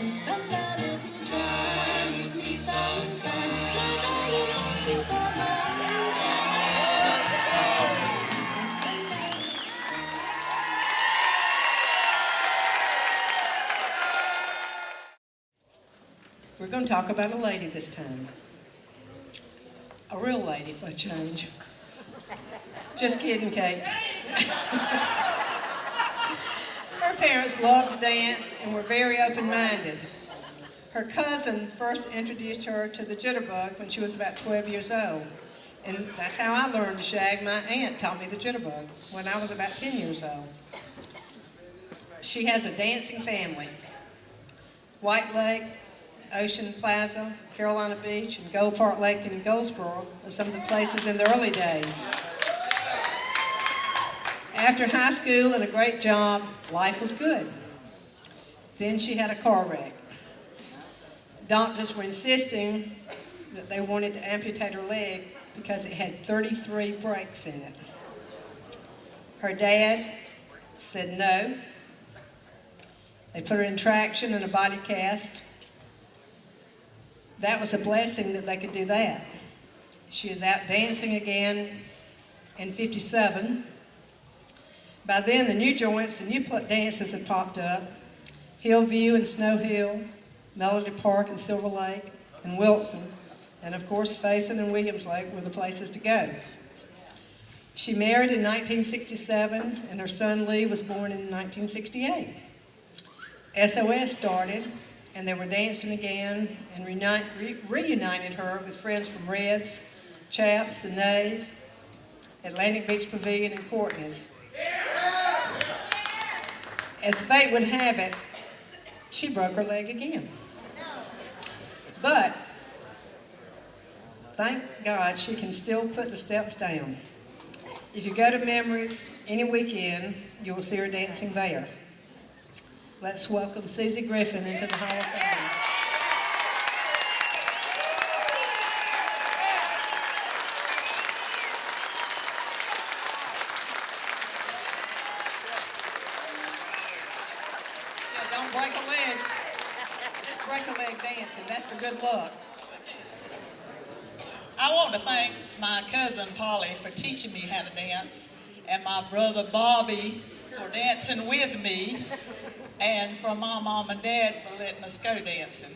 and spend a little time with me sometime? I know you want to come over and spend a little We're going to talk about a lady this time. A real lady for a change. Just kidding, Kate. Her parents loved to dance and were very open-minded. Her cousin first introduced her to the jitterbug when she was about 12 years old. And that's how I learned to shag. My aunt taught me the jitterbug when I was about 10 years old. She has a dancing family. White Lake, Ocean Plaza, Carolina Beach, and Gold Park Lake in Goldsboro are some of the places in the early days. After high school and a great job, life was good. Then she had a car wreck. Doctors were insisting that they wanted to amputate her leg because it had 33 breaks in it. Her dad said no. They put her in traction and a body cast. That was a blessing that they could do that. She was out dancing again in '57. By then, the new joints, the new dances had popped up. Hillview and Snow Hill, Melody Park and Silver Lake, and Wilson, and of course, Faison and Williams Lake were the places to go. She married in 1967, and her son Lee was born in 1968. SOS started, and they were dancing again and reunited her with friends from Reds, Chaps, the Nave, Atlantic Beach Pavilion, and Courtney's. As fate would have it, she broke her leg again. But thank God she can still put the steps down. If you go to Memories any weekend, you will see her dancing there. Let's welcome Susie Griffin into the Hall of Fame. Yeah, don't break a leg. Just break a leg dancing. That's for good luck. I want to thank my cousin Polly for teaching me how to dance, and my brother Bobby for dancing with me, and for my mom and dad for letting us go dancing.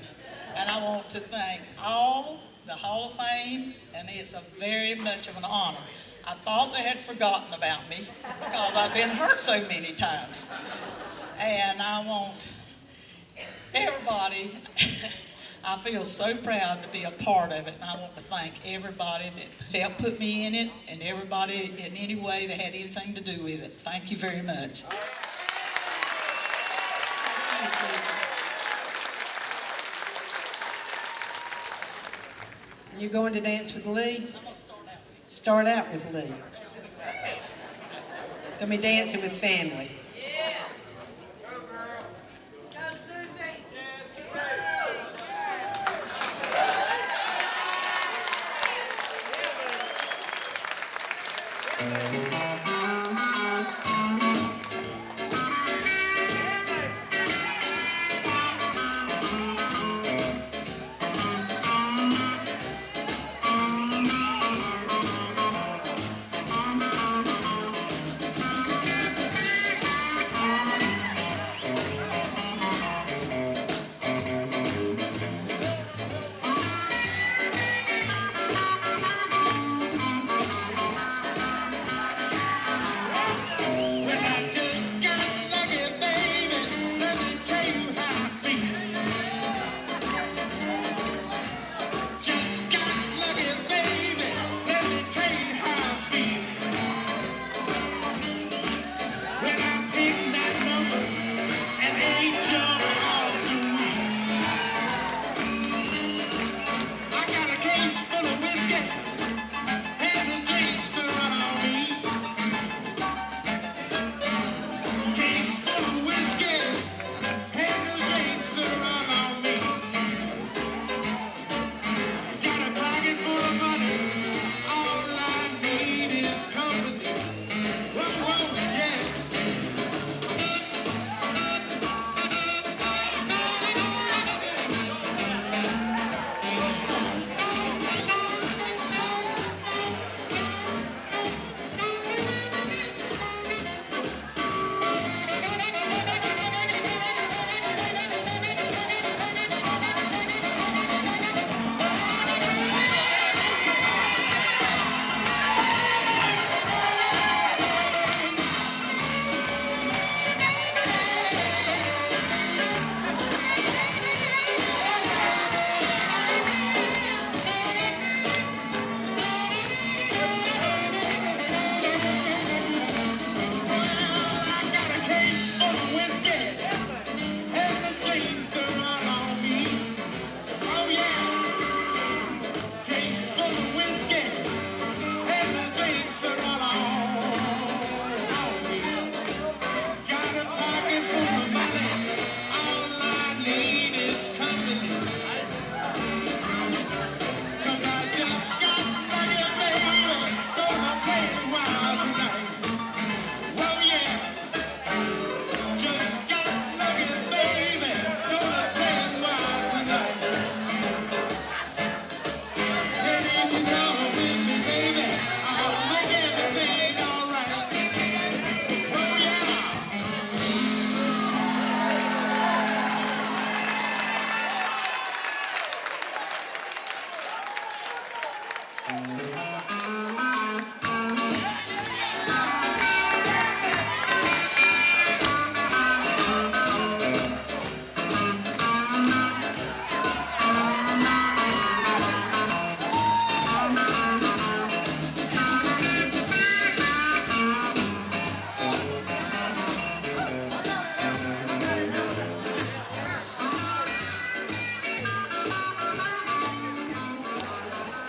And I want to thank all the Hall of Fame, and it's a very much of an honor. I thought they had forgotten about me because I've been hurt so many times. And I want everybody, I feel so proud to be a part of it, and I want to thank everybody that helped put me in it, and everybody in any way that had anything to do with it. Thank you very much. You're going to dance with Lee? Start out with Lee. Gonna be dancing with family.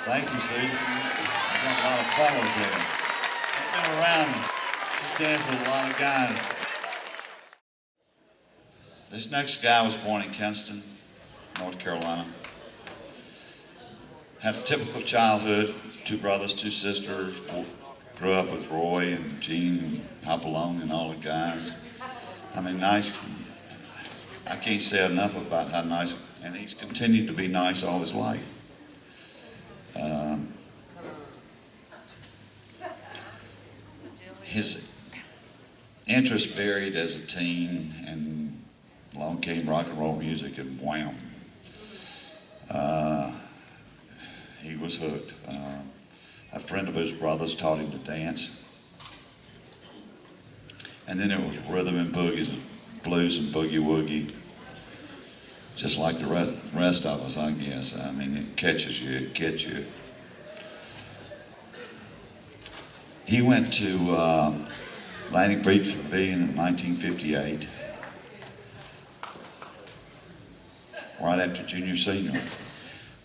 Thank you, Susan. You've got a lot of fellas there. I've been around. She's danced with a lot of guys. This next guy was born in Kinston, North Carolina. Had a typical childhood, 2 brothers, 2 sisters. Grew up with Roy and Gene and Hopalong and all the guys. I mean, nice. I can't say enough about how nice, and he's continued to be nice all his life. His interests varied as a teen, and along came rock and roll music, and Browne. He was hooked. A friend of his brothers taught him to dance. And then it was rhythm and boogies, blues and boogie woogie. Just like the rest of us, I guess. I mean, it catches you, it gets you. He went to Atlantic Beach Pavilion in 1958, right after junior senior.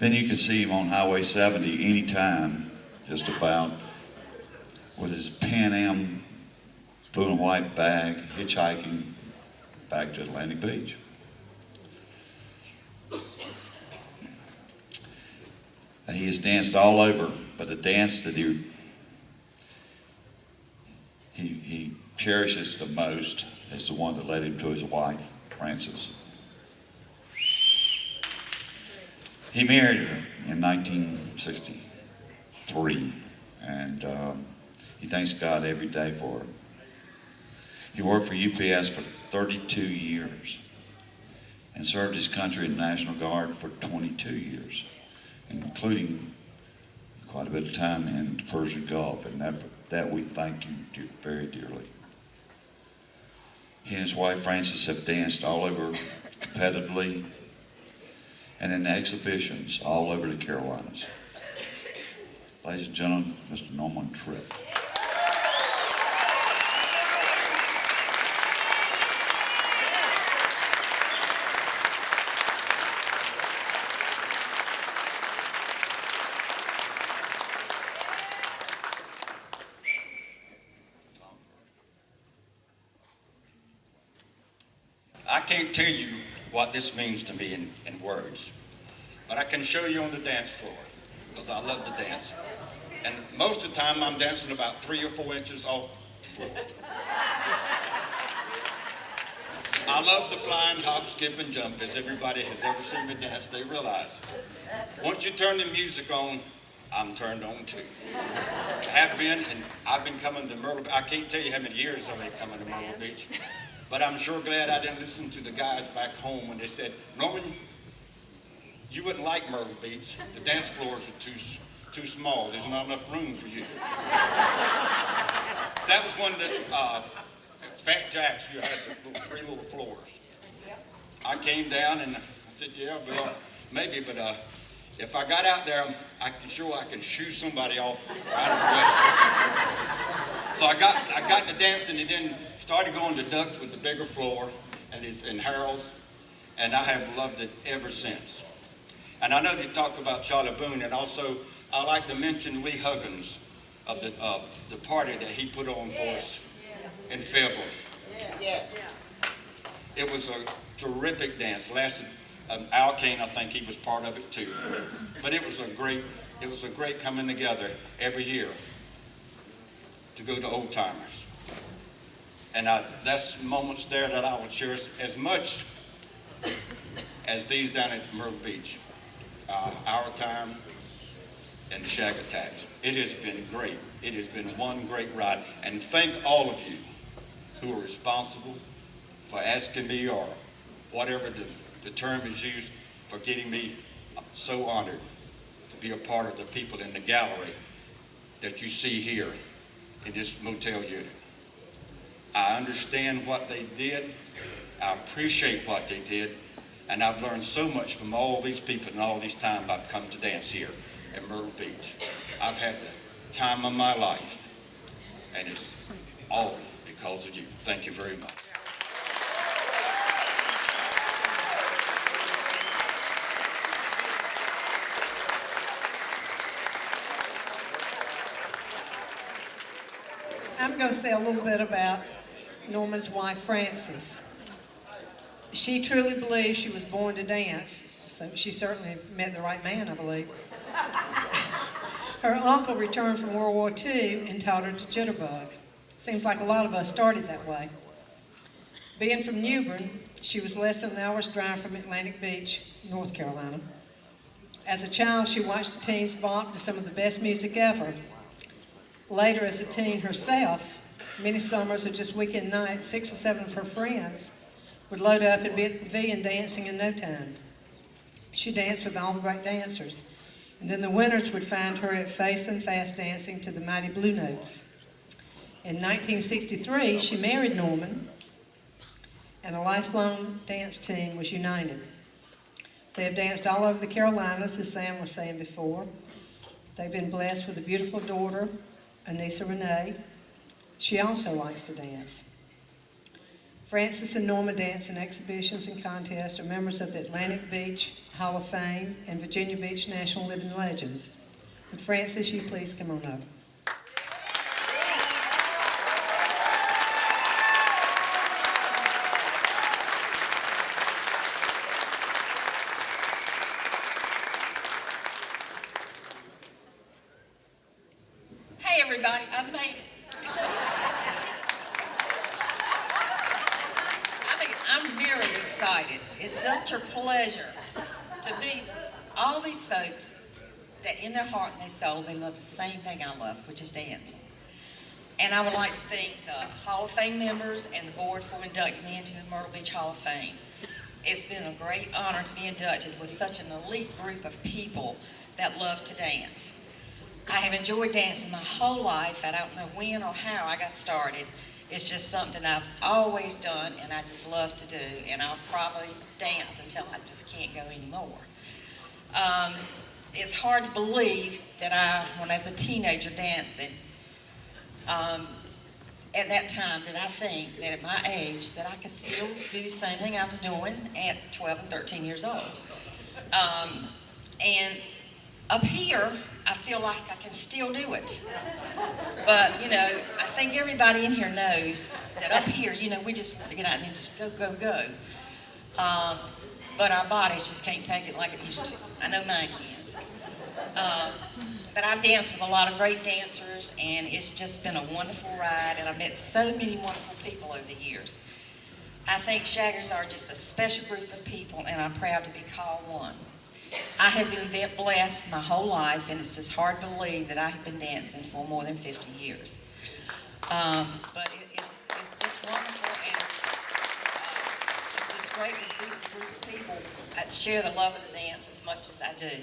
Then you could see him on Highway 70 anytime, just about, with his Pan Am blue and white bag, hitchhiking back to Atlantic Beach. He has danced all over, but the dance that he cherishes the most is the one that led him to his wife, Frances. He married her in 1963, and he thanks God every day for her. He worked for UPS for 32 years and served his country in the National Guard for 22 years, including quite a bit of time in the Persian Gulf, and that we thank you very dearly. He and his wife Frances have danced all over competitively and in exhibitions all over the Carolinas. Ladies and gentlemen, Mr. Norman Tripp. I can't tell you what this means to me in words, but I can show you on the dance floor, because I love to dance. And most of the time I'm dancing about 3 or 4 inches off the floor. I love the flying, hop, skip, and jump. As everybody has ever seen me dance, they realize. Once you turn the music on, I'm turned on too. I have been, and I've been coming to Myrtle Beach. I can't tell you how many years I've been coming to Myrtle Beach. But I'm sure glad I didn't listen to the guys back home when they said, Norman, you wouldn't like Myrtle Beach. The dance floors are too small. There's not enough room for you. That was one that Fat Jacks, you had the 3 little floors. I came down and I said, yeah, well, maybe, but if I got out there, I'm sure I can shoo somebody off right away. So I got to dancing, and then started going to Ducks with the bigger floor and Harold's, and I have loved it ever since. And I know they talked about Charlie Boone, and also I like to mention Lee Huggins of the party that he put on for us in Fayetteville. Yes. It was a terrific dance. Lasted Al Kane, I think he was part of it too. But it was a great coming together every year to go to Old Timers. And that's moments there that I will cherish as much as these down at Myrtle Beach. Our time and the Shag attacks. It has been great. It has been one great ride. And thank all of you who are responsible for asking me, or whatever the term is used, for getting me so honored to be a part of the people in the gallery that you see here in this motel unit. I understand what they did. I appreciate what they did. And I've learned so much from all these people and all this time I've come to dance here in Myrtle Beach. I've had the time of my life, and it's all because of you. Thank you very much. I'm going to say a little bit about Norman's wife, Frances. She truly believes she was born to dance, so she certainly met the right man, I believe. Her uncle returned from World War II and taught her to jitterbug. Seems like a lot of us started that way. Being from Newbern, she was less than an hour's drive from Atlantic Beach, North Carolina. As a child, she watched the teens bop to some of the best music ever. Later, as a teen herself, many summers or just weekend nights, 6 or 7 of her friends would load up and be at the pavilion dancing in no time. She danced with all the great dancers, and then the winters would find her at face and fast dancing to the mighty Blue Notes. In 1963, she married Norman, and a lifelong dance team was united. They have danced all over the Carolinas, as Sam was saying before. They've been blessed with a beautiful daughter, Anissa Renee. She also likes to dance. Frances and Norma dance in exhibitions and contests, are members of the Atlantic Beach Hall of Fame and Virginia Beach National Living Legends. Would Frances, you please come on up? Hey everybody, I've made it. I'm very excited. It's such a pleasure to be all these folks that in their heart and their soul, they love the same thing I love, which is dancing. And I would like to thank the Hall of Fame members and the board for inducting me into the Myrtle Beach Hall of Fame. It's been a great honor to be inducted with such an elite group of people that love to dance. I have enjoyed dancing my whole life. I don't know when or how I got started. It's just something I've always done and I just love to do, and I'll probably dance until I just can't go anymore. It's hard to believe that when I was a teenager dancing, at that time did I think that at my age that I could still do the same thing I was doing at 12 and 13 years old. And up here, I feel like I can still do it. But, you know, I think everybody in here knows that up here, you know, we just get out and just go, go, go. But our bodies just can't take it like it used to. I know mine can't. But I've danced with a lot of great dancers, and it's just been a wonderful ride, and I've met so many wonderful people over the years. I think Shaggers are just a special group of people, and I'm proud to be called one. I have been blessed my whole life, and it's just hard to believe that I have been dancing for more than 50 years. But it's just wonderful, and it's just great to be with a group of people that share the love of the dance as much as I do.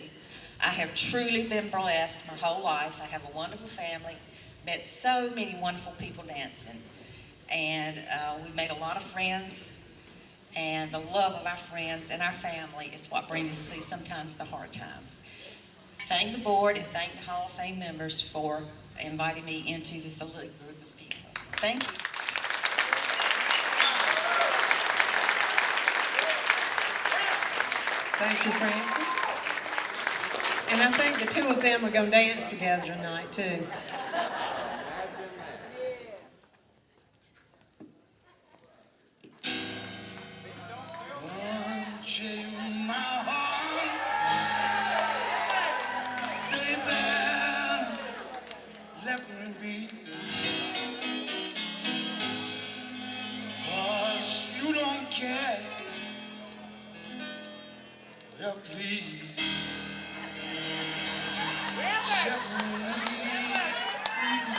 I have truly been blessed my whole life. I have a wonderful family, met so many wonderful people dancing, and we've made a lot of friends. And the love of our friends and our family is what brings us through sometimes the hard times. Thank the board and thank the Hall of Fame members for inviting me into this elite group of people. Thank you. Thank you, Frances. And I think the two of them are going to dance together tonight, too. Well, please set me free.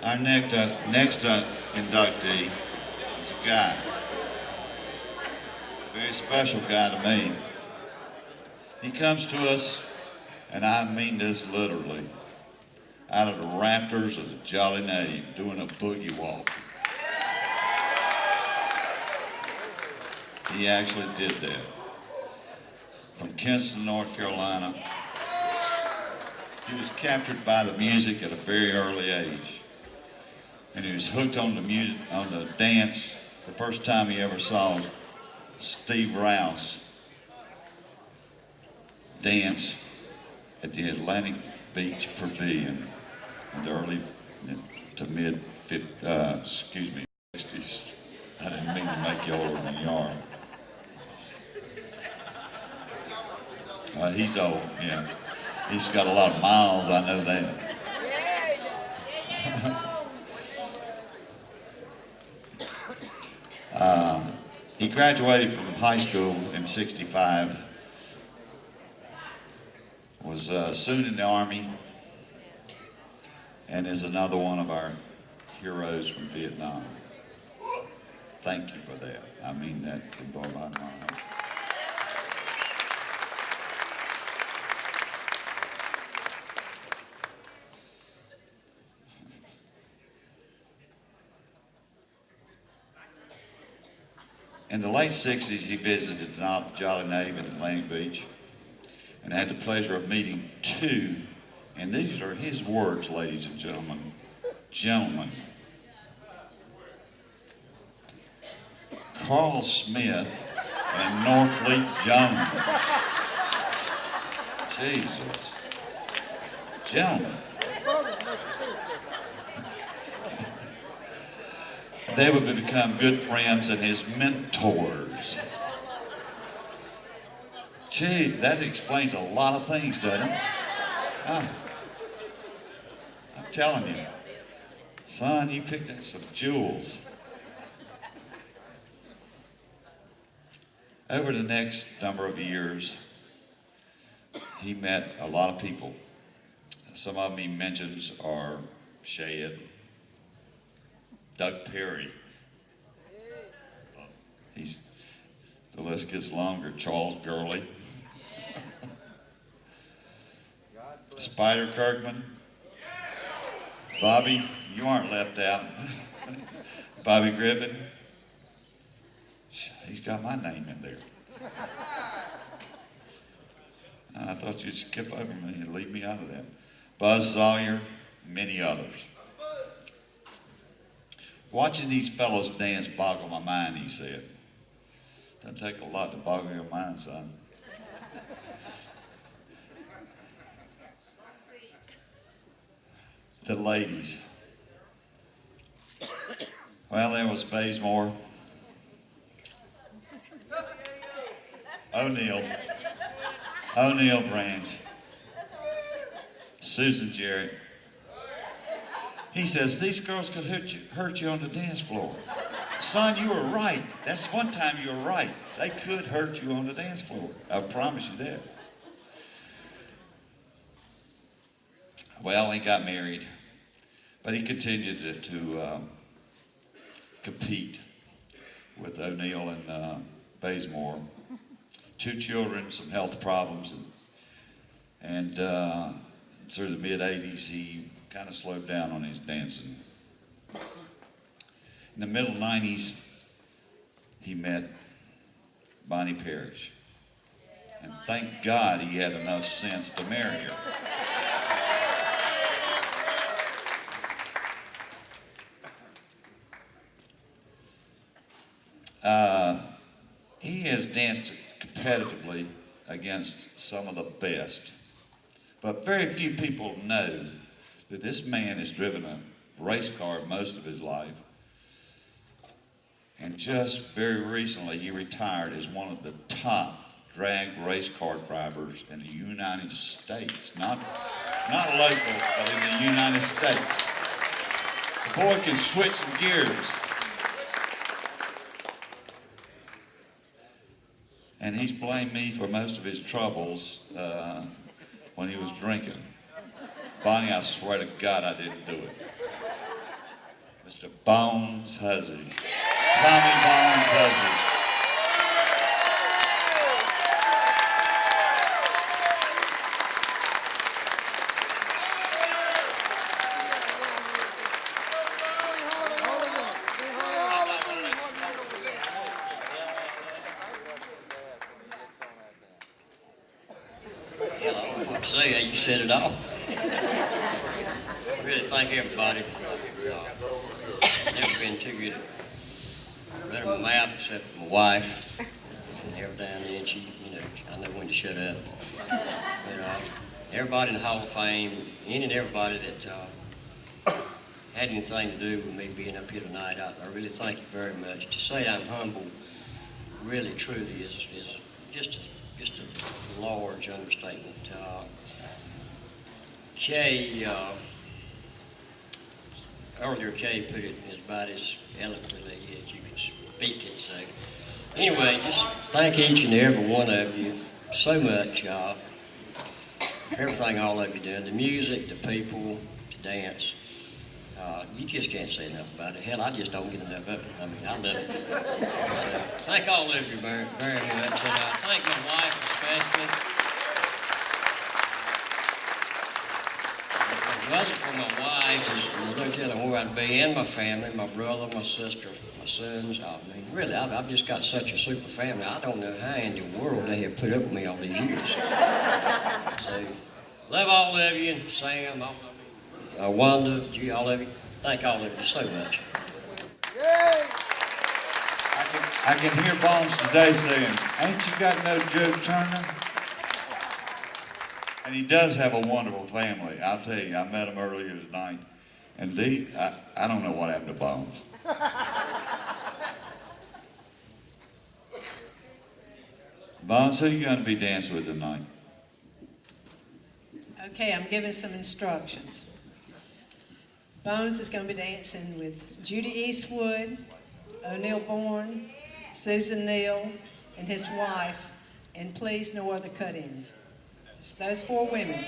Our next inductee is a guy, a very special guy to me. He comes to us, and I mean this literally, out of the rafters of the Jolly Name, doing a boogie walk. He actually did that. From Kinston, North Carolina. He was captured by the music at a very early age. And he was hooked on the music, on the dance, the first time he ever saw Steve Rouse dance at the Atlantic Beach Pavilion in the early to mid 60s. I didn't mean to make you older than you are. He's old, yeah. He's got a lot of miles, I know that. He graduated from high school in '65, was soon in the Army, and is another one of our heroes from Vietnam. Thank you for that. I mean that from the bottom of my heart. In the late 60s, he visited the Jolly Nave in Atlantic Beach and had the pleasure of meeting two, and these are his words, ladies and gentlemen, Carl Smith and North Jones. Jesus. Gentlemen. They would become good friends and his mentors. Gee, that explains a lot of things, doesn't it? I'm telling you, son, you picked up some jewels. Over the next number of years, he met a lot of people. Some of them he mentions are Shad, Doug Perry. The list gets longer. Charles Gurley. Spider Kirkman. Bobby, you aren't left out. Bobby Griffin. He's got my name in there. I thought you'd skip over me and leave me out of that. Buzz Sawyer, many others. Watching these fellows dance boggle my mind, he said. Doesn't take a lot to boggle your mind, son. The ladies. Well, there was Bazemore, O'Neill Branch, Susan Jarrett. He says, these girls could hurt you on the dance floor. Son, you were right. That's one time you were right. They could hurt you on the dance floor. I promise you that. Well, he got married, but he continued to compete with O'Neill and Bazemore. 2 children, some health problems, and through the mid-'80s, he kind of slowed down on his dancing. In the middle '90s, he met Bonnie Parrish. And thank God he had enough sense to marry her. He has danced competitively against some of the best. But very few people know that this man has driven a race car most of his life. And just very recently, he retired as one of the top drag race car drivers in the United States. Not local, but in the United States. The boy can switch some gears. And he's blamed me for most of his troubles when he was drinking. Bonnie, I swear to God I didn't do it. Bones Huzzy. Tommy Bones Huzzy. Hell, I don't know what to say. You said it all. Really thank everybody. Never been too good at running my mouth except for my wife. And every now and then she, I know when to shut up. But everybody in the Hall of Fame, any and everybody that had anything to do with me being up here tonight, I really thank you very much. To say I'm humble, really, truly is just a large understatement. Jay, earlier Jay put it about as eloquently as you could speak it. So anyway, just thank each and every one of you so much for everything all of you done. The music, the people, the dance. You just can't say enough about it. Hell, I just don't get enough of it. I mean, I love it. So, thank all of you very, very much. And thank my wife especially. If it wasn't for my wife, there's no telling where I'd be, and my family, my brother, my sister, my sons. I mean, really, I've just got such a super family. I don't know how in the world they have put up with me all these years. So, love all of you, and Sam, all of you, Wanda, G, all of you. Thank all of you so much. I can hear Bones today saying, "Ain't you got no Joe Turner?" And he does have a wonderful family. I'll tell you, I met him earlier tonight, and I don't know what happened to Bones. Bones, who are you going to be dancing with tonight? Okay, I'm giving some instructions. Bones is going to be dancing with Judy Eastwood, O'Neill Bourne, Susan Neal, and his wife, and please no other cut-ins. Just those 4 women.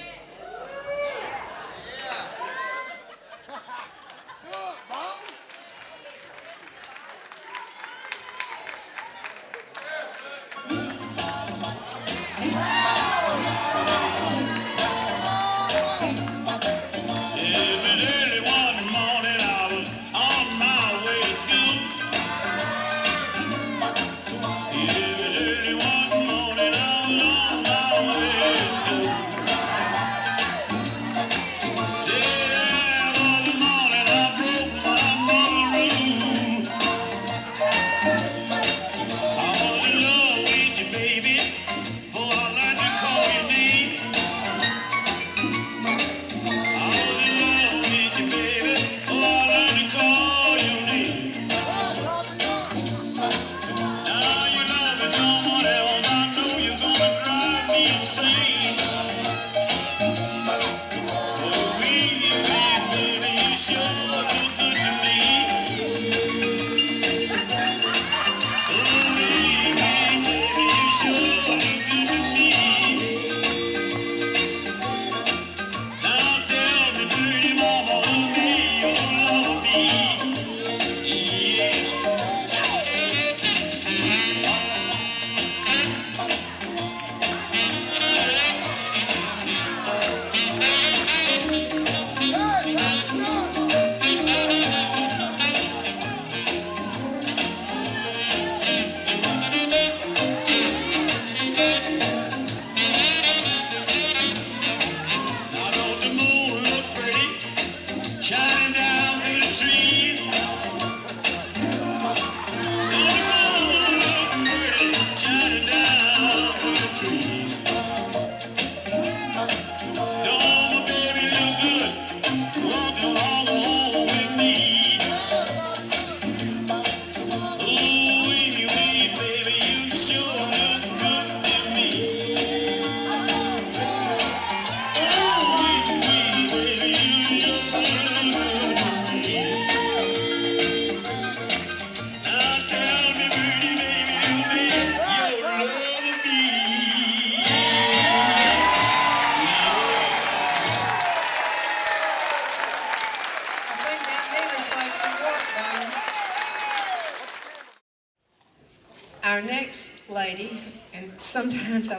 lady, and sometimes I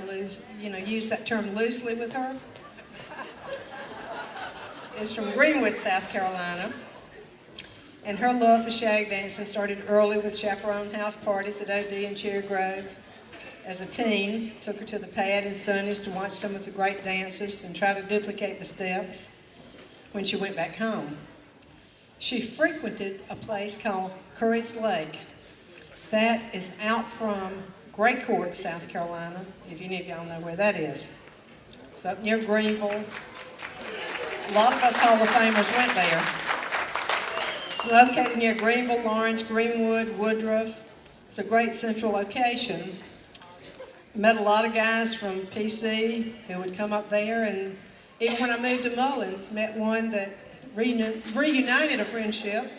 use that term loosely with her, is from Greenwood, South Carolina. And her love for shag dancing started early with chaperone house parties at OD and Cherry Grove. As a teen, took her to the pad and Sundays to watch some of the great dancers and try to duplicate the steps when she went back home. She frequented a place called Curry's Lake. That is out from Great Court, South Carolina, if any of y'all know where that is. It's up near Greenville. A lot of us Hall of Famers went there. It's located near Greenville, Lawrence, Greenwood, Woodruff. It's a great central location. Met a lot of guys from PC who would come up there, and even when I moved to Mullins, met one that reunited a friendship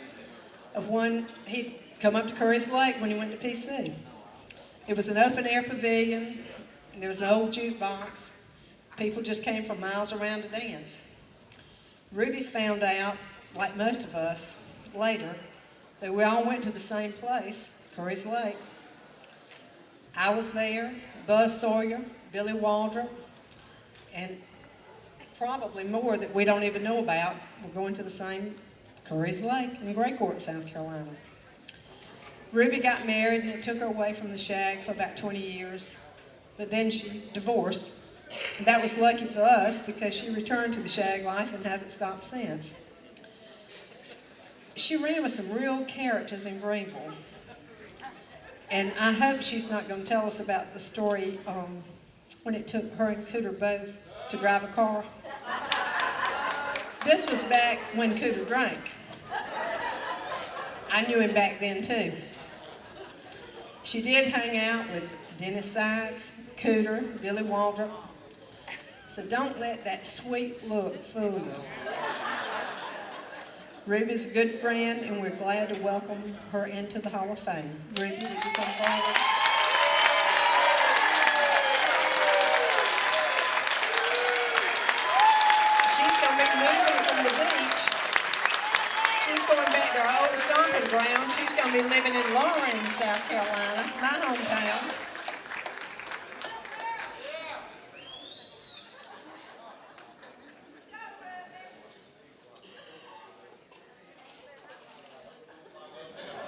of one. He'd come up to Curry's Lake when he went to PC. It was an open-air pavilion, and there was an old jukebox. People just came from miles around to dance. Ruby found out, like most of us later, that we all went to the same place, Curry's Lake. I was there, Buzz Sawyer, Billy Waldrop, and probably more that we don't even know about. We're going to the same Curry's Lake in Great Court, South Carolina. Ruby got married, and it took her away from the shag for about 20 years. But then she divorced. And that was lucky for us because she returned to the shag life and hasn't stopped since. She ran with some real characters in Greenville. And I hope she's not going to tell us about the story when it took her and Cooter both to drive a car. This was back when Cooter drank. I knew him back then too. She did hang out with Dennis Sides, Cooter, Billy Waldrop. So don't let that sweet look fool you. Ruby's a good friend, and we're glad to welcome her into the Hall of Fame. Ruby, would you come forward? She's going to be moving from the beach. She's going back to her old stomping ground. She's going to be living in Lawrence, South Carolina, my hometown.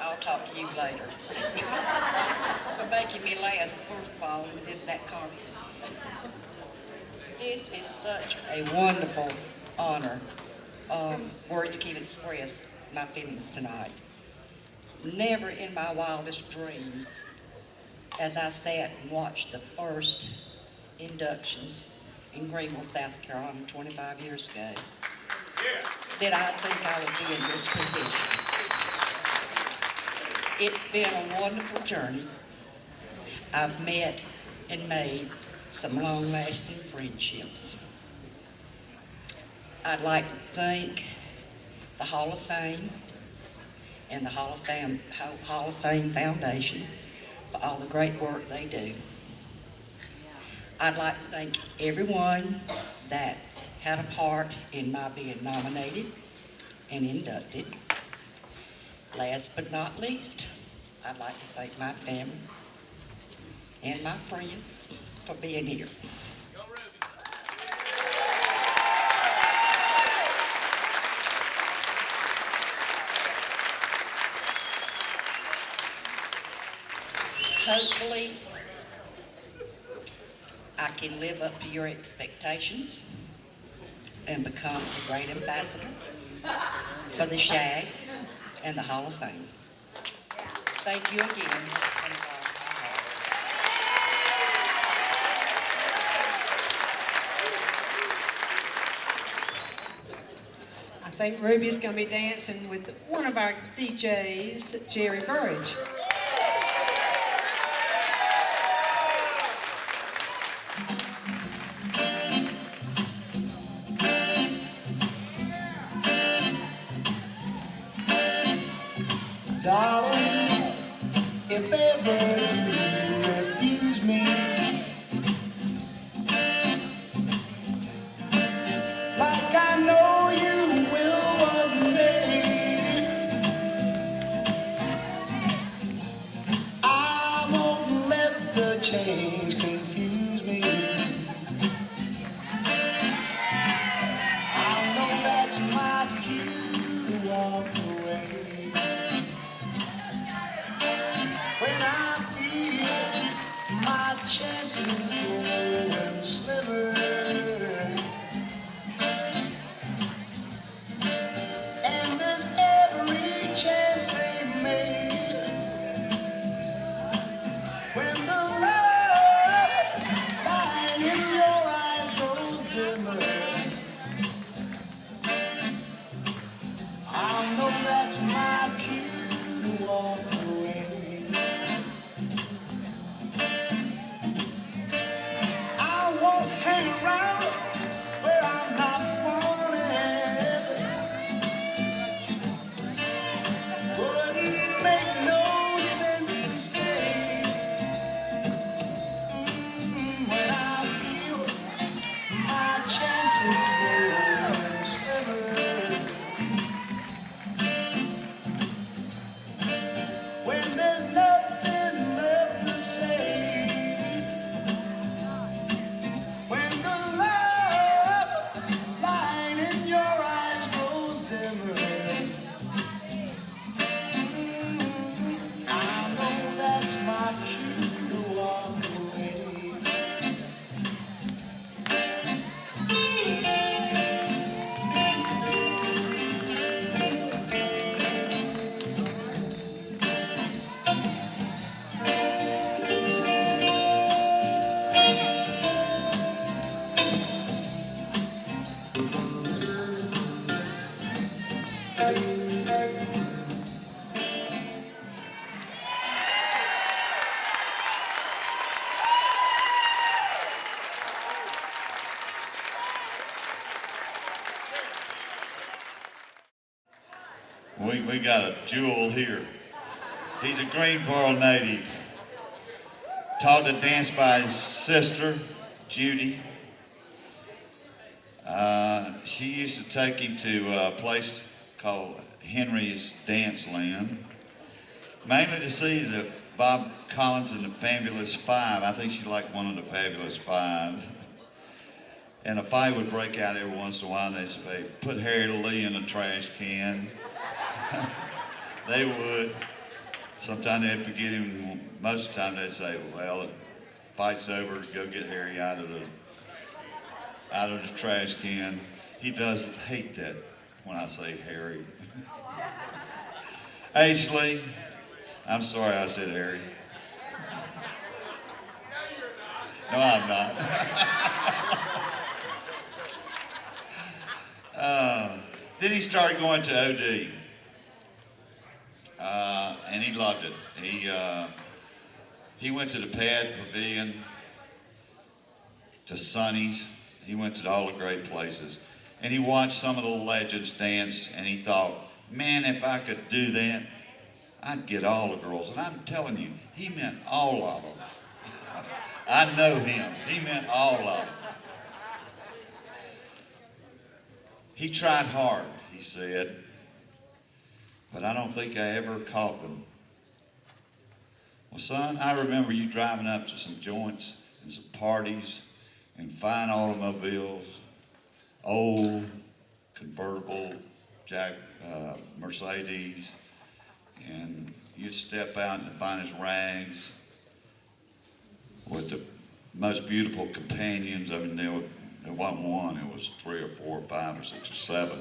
I'll talk to you later. For making me last, first of all, and did that comment. This is such a wonderful honor. Words can't express my feelings tonight. Never in my wildest dreams, as I sat and watched the first inductions in Greenville, South Carolina, 25 years ago, did I think I would be in this position. It's been a wonderful journey. I've met and made some long-lasting friendships. I'd like to thank the Hall of Fame and the Hall of Fame Foundation for all the great work they do. I'd like to thank everyone that had a part in my being nominated and inducted. Last but not least, I'd like to thank my family and my friends for being here. Hopefully, I can live up to your expectations and become a great ambassador for the Shag and the Hall of Fame. Thank you again. I think Ruby's going to be dancing with one of our DJs, Jerry Burridge. Darling, if ever you refuse me, like I know you will one day, timid. I know that's my cue to walk away. We got a jewel here. He's a Greensboro native. Taught to dance by his sister, Judy. She used to take him to a place called Henry's Dance Land, mainly to see the Bob Collins and the Fabulous Five. I think she liked one of the Fabulous Five. And a fight would break out every once in a while, and they'd say, put Harry Lee in a trash can. They would. Sometimes they'd forget him. Most of the time they'd say, well, the fight's over, go get Harry out of the trash can. He does hate that when I say Harry. Ashley, I'm sorry I said Harry. No, I'm not. Then he started going to OD. And he loved it. He went to the Pad Pavilion, to Sonny's. He went to all the great places. And he watched some of the legends dance, and he thought, man, if I could do that, I'd get all the girls. And I'm telling you, he meant all of them. I know him. He meant all of them. He tried hard, he said, but I don't think I ever caught them. Well, son, I remember you driving up to some joints and some parties and fine automobiles, old convertible Mercedes, and you'd step out in the finest rags with the most beautiful companions. I mean, there wasn't one, it was 3 or 4 or 5 or 6 or 7.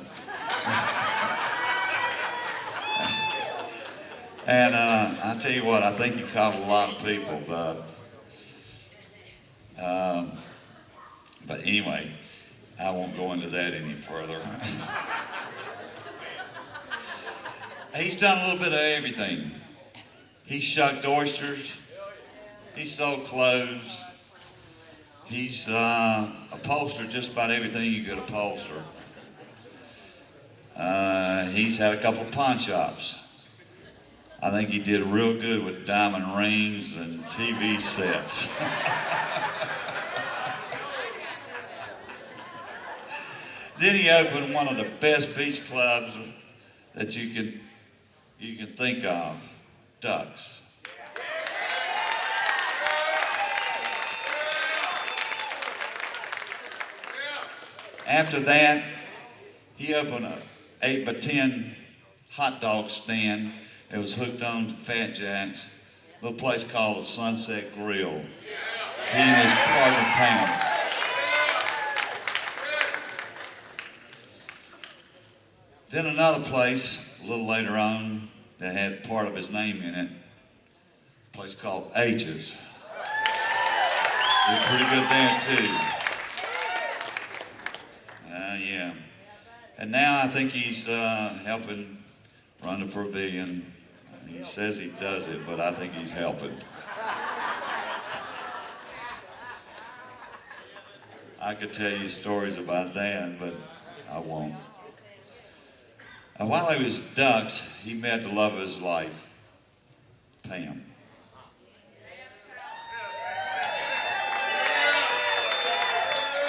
And I tell you what, I think you caught a lot of people, but anyway, I won't go into that any further. He's done a little bit of everything. He shucked oysters. He sold clothes. He's upholstered just about everything you could upholster. He's had a couple of pawn shops. I think he did real good with diamond rings and TV sets. Then he opened one of the best beach clubs that you can think of, Ducks. After that, he opened an 8x10 hot dog stand. It was hooked on to Fat Jack's, a little place called the Sunset Grill. He and his partner Pam. Then another place, a little later on, that had part of his name in it, a place called H's. Did pretty good there too. Yeah. And now I think he's helping run the pavilion. He says he does it, but I think he's helping. I could tell you stories about that, but I won't. While he was at Ducks, he met the love of his life, Pam.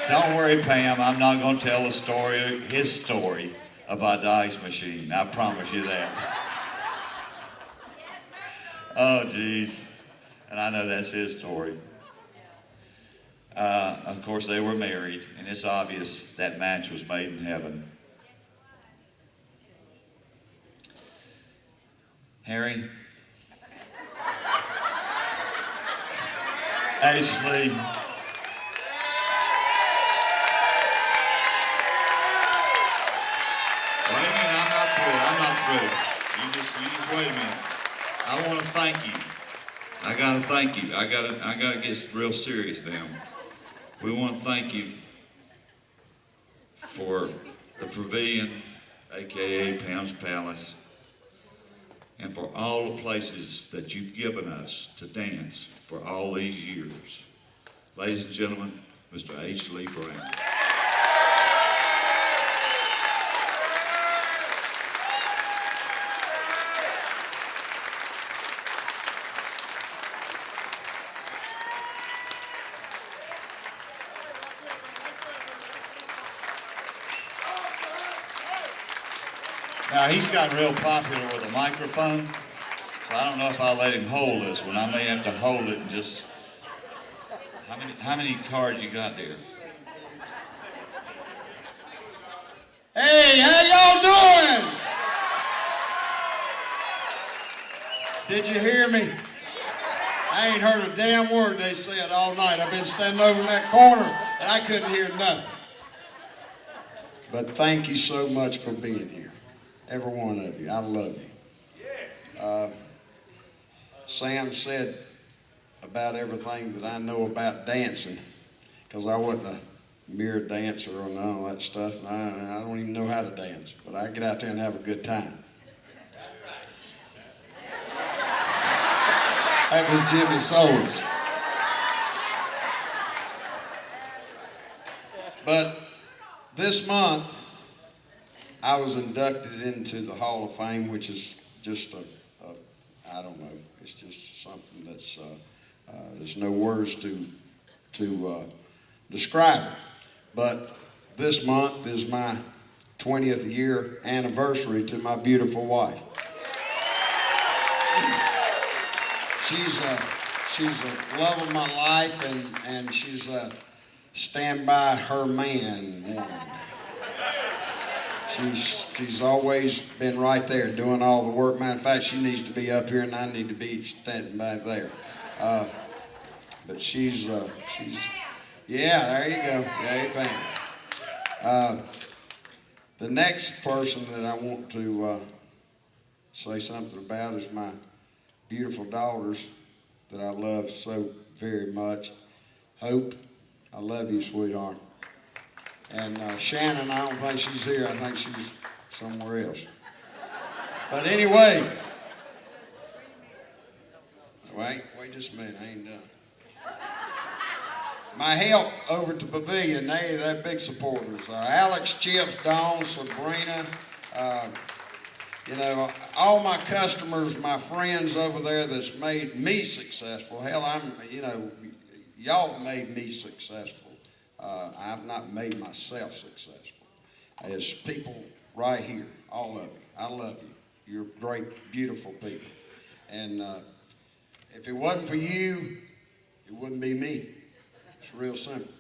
Don't worry, Pam, I'm not going to tell his story about the ice machine. I promise you that. Oh, geez. And I know that's his story. Of course, they were married, and it's obvious that match was made in heaven. Harry, Ashley, wait a minute, I'm not through. You just wait a minute. I want to thank you. I gotta thank you. I gotta get real serious now. We want to thank you for the Pavilion, aka Pam's Palace, and for all the places that you've given us to dance for all these years. Ladies and gentlemen, Mr. H. Lee Browne. Now, he's gotten real popular with a microphone, so I don't know if I'll let him hold this one. I may have to hold it and just... How many cards you got there? Hey, how y'all doing? Did you hear me? I ain't heard a damn word they said all night. I've been standing over in that corner and I couldn't hear nothing. But thank you so much for being here. Every one of you. I love you. Sam said about everything that I know about dancing, because I wasn't a mere dancer or none of that stuff, and I don't even know how to dance, but I get out there and have a good time. That was Jimmy Souls. But this month, I was inducted into the Hall of Fame, which is just I don't know, it's just something that's, there's no words to describe it. But this month is my 20th year anniversary to my beautiful wife. She's the love of my life, and she's a stand by her man woman. She's always been right there doing all the work. Matter of fact, she needs to be up here and I need to be standing back there. But she's yeah, there you go. Yeah, you bang. The next person that I want to say something about is my beautiful daughters that I love so very much. Hope, I love you, sweetheart. And Shannon, I don't think she's here. I think she's somewhere else. But anyway, wait just a minute, I ain't done. My help over at the Pavilion, they're big supporters. Alex, Chips, Dawn, Sabrina, you know, all my customers, my friends over there that's made me successful. Hell, y'all made me successful. I've not made myself successful. There's people right here, all of you. I love you. You're great, beautiful people. And if it wasn't for you, it wouldn't be me. It's real simple.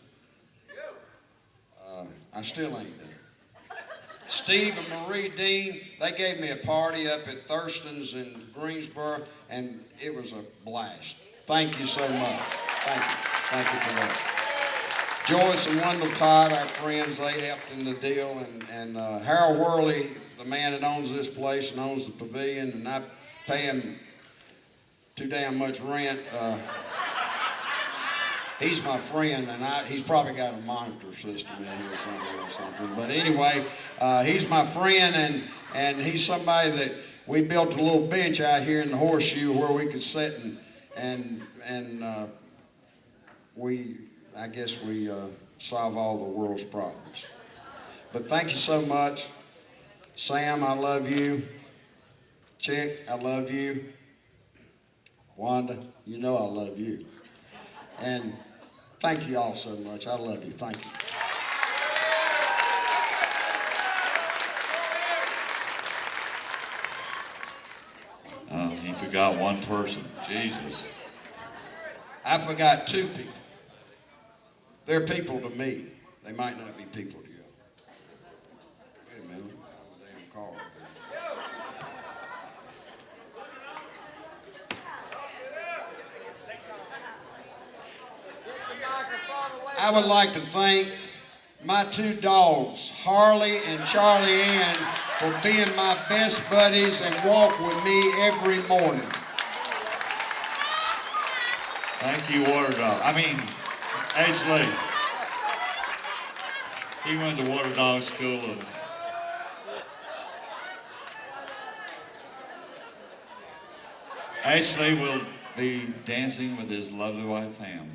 I still ain't done. Steve and Marie Dean, they gave me a party up at Thurston's in Greensboro, and it was a blast. Thank you so much. Thank you. Thank you for that. Joyce and Wendell Todd, our friends, they helped in the deal, and Harold Worley, the man that owns this place and owns the Pavilion, and I pay him too damn much rent. He's my friend, and he's probably got a monitor system in here or something. But anyway, he's my friend, and he's somebody that we built a little bench out here in the horseshoe where we could sit and I guess we solve all the world's problems. But thank you so much. Sam, I love you. Chick, I love you. Wanda, you know I love you. And thank you all so much. I love you. Thank you. He forgot one person. Jesus. I forgot two people. They're people to me. They might not be people to you. Wait a minute. I have a damn card. I would like to thank my two dogs, Harley and Charlie Ann, for being my best buddies and walk with me every morning. Thank you, Water Dog. H. Lee. He went to Water Dog School of... H. Lee will be dancing with his lovely wife, Pam.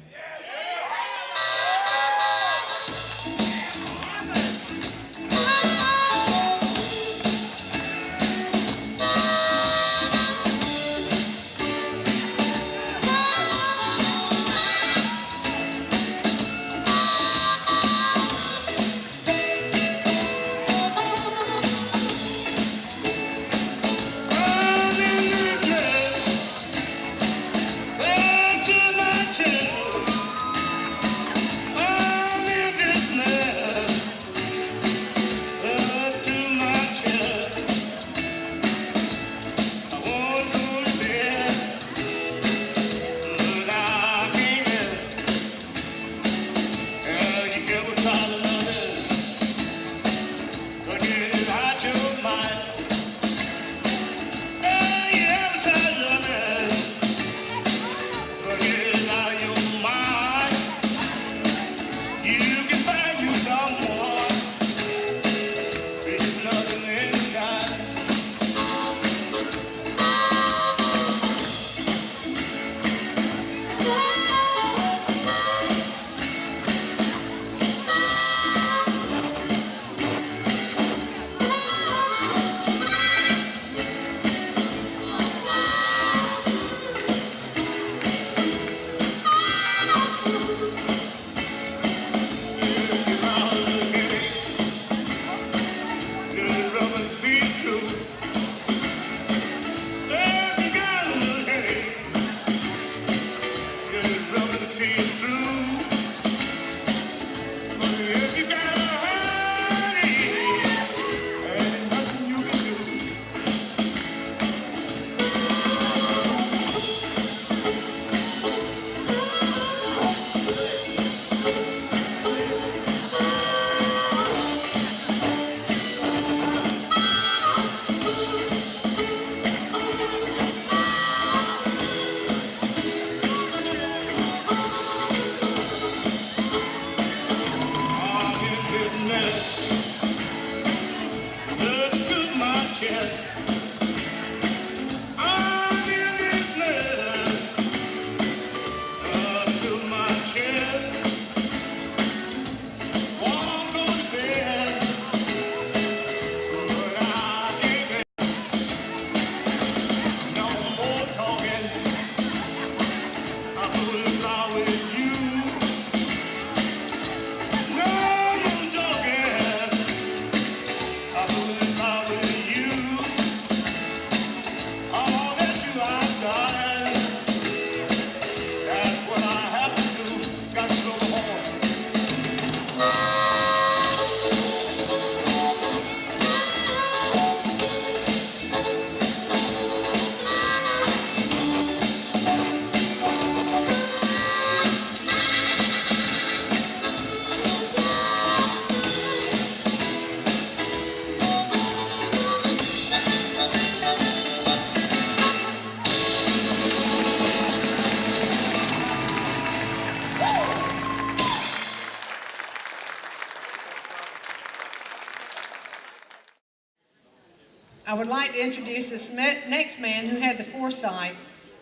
I would like to introduce this next man who had the foresight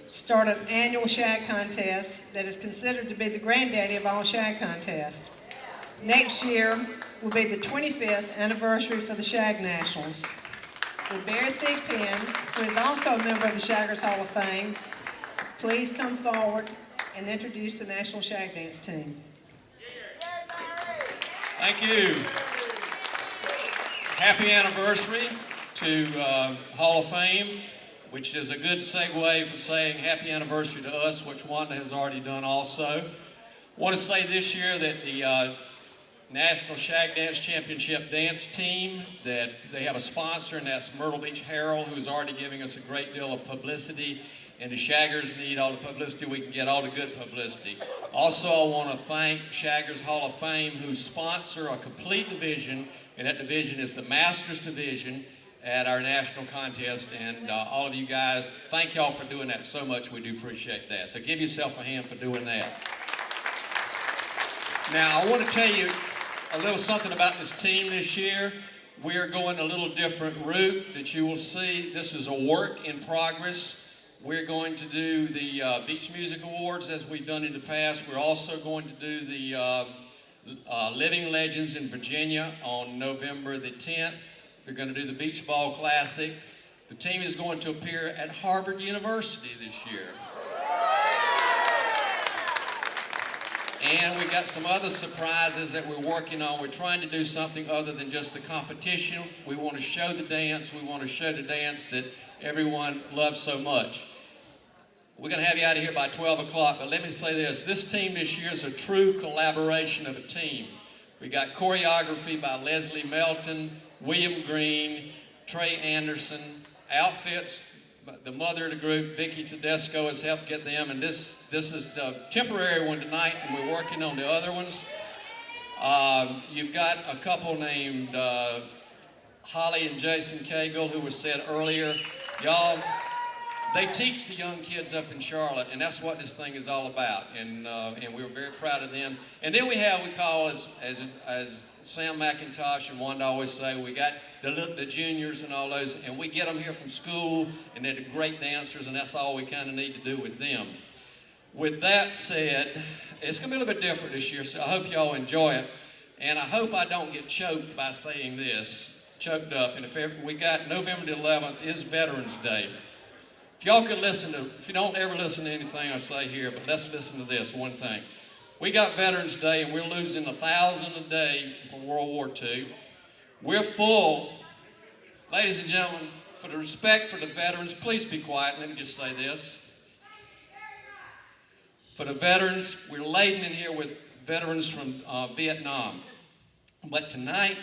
to start an annual shag contest that is considered to be the granddaddy of all shag contests. Next year will be the 25th anniversary for the Shag Nationals. With Barry Thigpen, who is also a member of the Shaggers Hall of Fame, please come forward and introduce the National Shag Dance Team. Thank you. Happy anniversary to Hall of Fame, which is a good segue for saying happy anniversary to us, which Wanda has already done also. I want to say this year that the National Shag Dance Championship dance team, that they have a sponsor, and that's Myrtle Beach Herald, who's already giving us a great deal of publicity. and the Shaggers need all the publicity we can get, all the good publicity. Also, I want to thank Shaggers Hall of Fame, who sponsor a complete division, and that division is the Masters Division at our national contest. And all of you guys, thank y'all for doing that so much. We do appreciate that. So give yourself a hand for doing that. Now, I want to tell you a little something about this team this year. We are going a little different route that you will see. This is a work in progress. We're going to do the Beach Music Awards as we've done in the past. We're also going to do the Living Legends in Virginia on November the 10th. They're going to do the Beach Ball Classic. The team is going to appear at Harvard University this year. And we got some other surprises that we're working on. We're trying to do something other than just the competition. We want to show the dance. We want to show the dance that everyone loves so much. We're going to have you out of here by 12 o'clock, but let me say this. This team this year is a true collaboration of a team. We got choreography by Leslie Melton, William Green, Trey Anderson, outfits. The mother of the group, Vicky Tedesco, has helped get them, and this is a temporary one tonight, and we're working on the other ones. You've got a couple named Holly and Jason Cagle, who was said earlier. Y'all, they teach the young kids up in Charlotte, and that's what this thing is all about, and we're very proud of them. And then we call, as Sam McIntosh and Wanda always say, we got the juniors and all those, and we get them here from school, and they're great dancers, and that's all we kind of need to do with them. With that said, it's going to be a little bit different this year, so I hope y'all enjoy it, and I hope I don't get choked by saying this, choked up. And if we got November the 11th is Veterans Day. If y'all could if you don't ever listen to anything I say here, but let's listen to this one thing. We got Veterans Day, and we're losing 1,000 a day from World War II. We're full. Ladies and gentlemen, for the respect for the veterans, please be quiet. Let me just say this. For the veterans, we're laden in here with veterans from Vietnam. But tonight,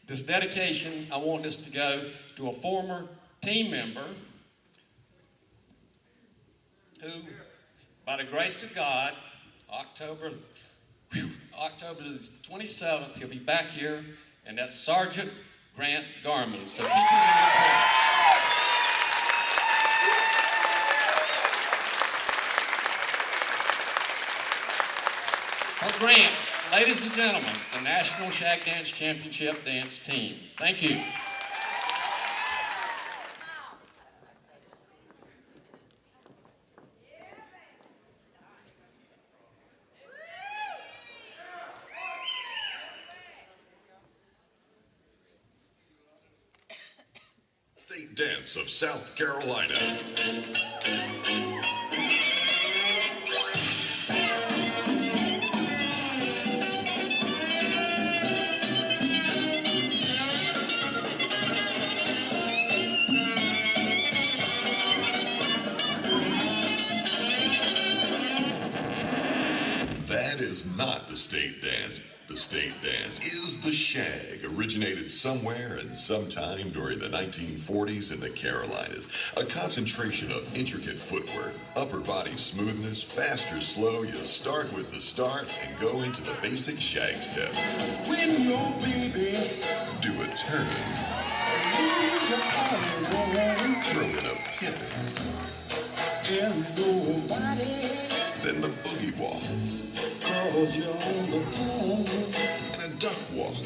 this dedication, I want this to go to a former team member who, by the grace of God, October the 27th, he'll be back here, and that's Sergeant Grant Garman. So keep him in your prayers. For Grant, ladies and gentlemen, the National Shag Dance Championship Dance Team. Thank you. State Dance of South Carolina. That is not the state dance. The state dance is the shag, originated somewhere and sometime during the 1940s in the Carolinas. A concentration of intricate footwork, upper body smoothness, fast or slow, you start with the start and go into the basic shag step. When your baby do a turn, throw in a pivot, and nobody, then the boogie walk. Cause you're on the phone. And a duck walk.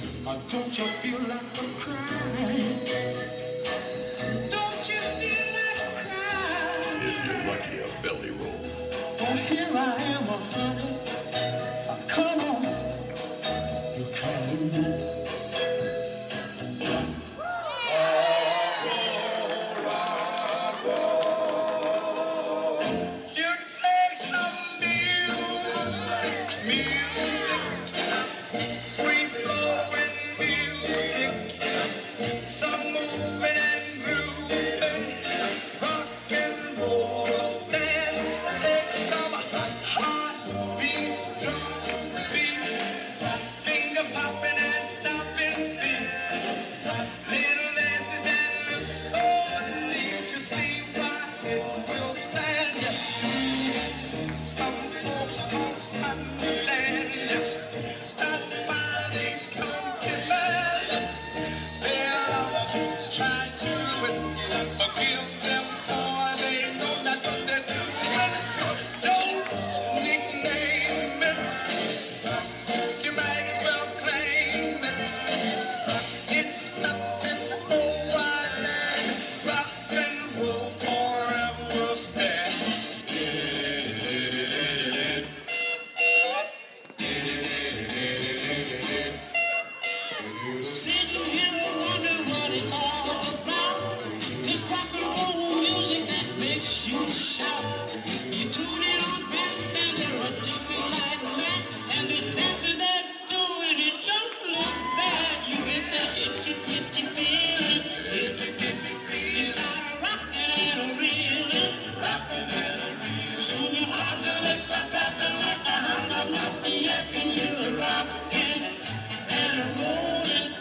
Don't you feel like a crying? Don't you feel like crying? If you're lucky, a belly roll. Oh, here I am, honey. Come on. You're calling me. You take some music, sweet flowing music, some moving and grooving, rock and roll, dance, take some heartbeats, drums, beats, finger popping and stomping beats, little dances that look so neat, you see why it will stand. try to kill them for they know not what they're doing. Those nicknames meant you might as well claim it. It's not this old white land, rock and roll forever will stand. Sitting here wondering what it's all about. This rock and roll music that makes you shout. You tune in on bandstand, they're a jumping like mad, and the dancing they're doing, it don't look bad. You get that itchy twitchy feeling. You start rocking and reeling. Soon your arms and legs start flapping like a hound of mouth, yapping. You're rocking and rolling.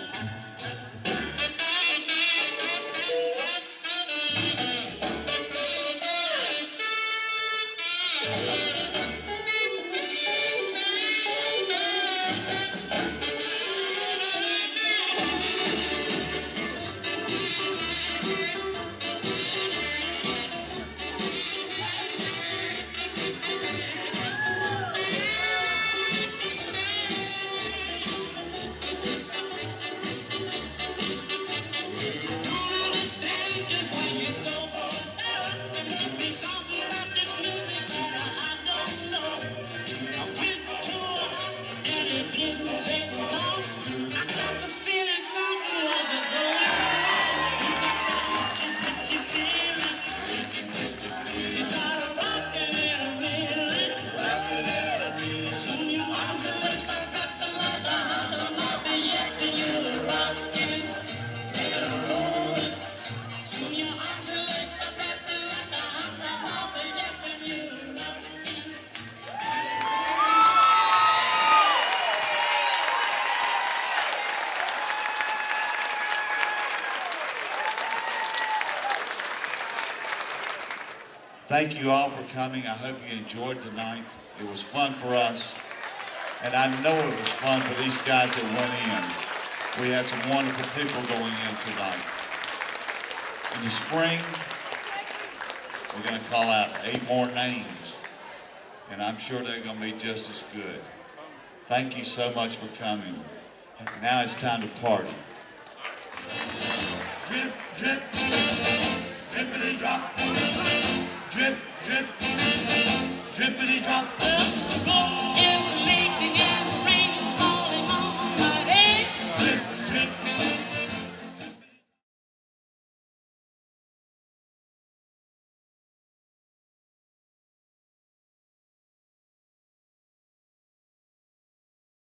Thank you all for coming. I hope you enjoyed tonight. It was fun for us. And I know it was fun for these guys that went in. We had some wonderful people going in tonight. In the spring, we're going to call out 8 more names. And I'm sure they're going to be just as good. Thank you so much for coming. Now it's time to party. Drip, drip, drippity drop. Drip, drip, drippity drop.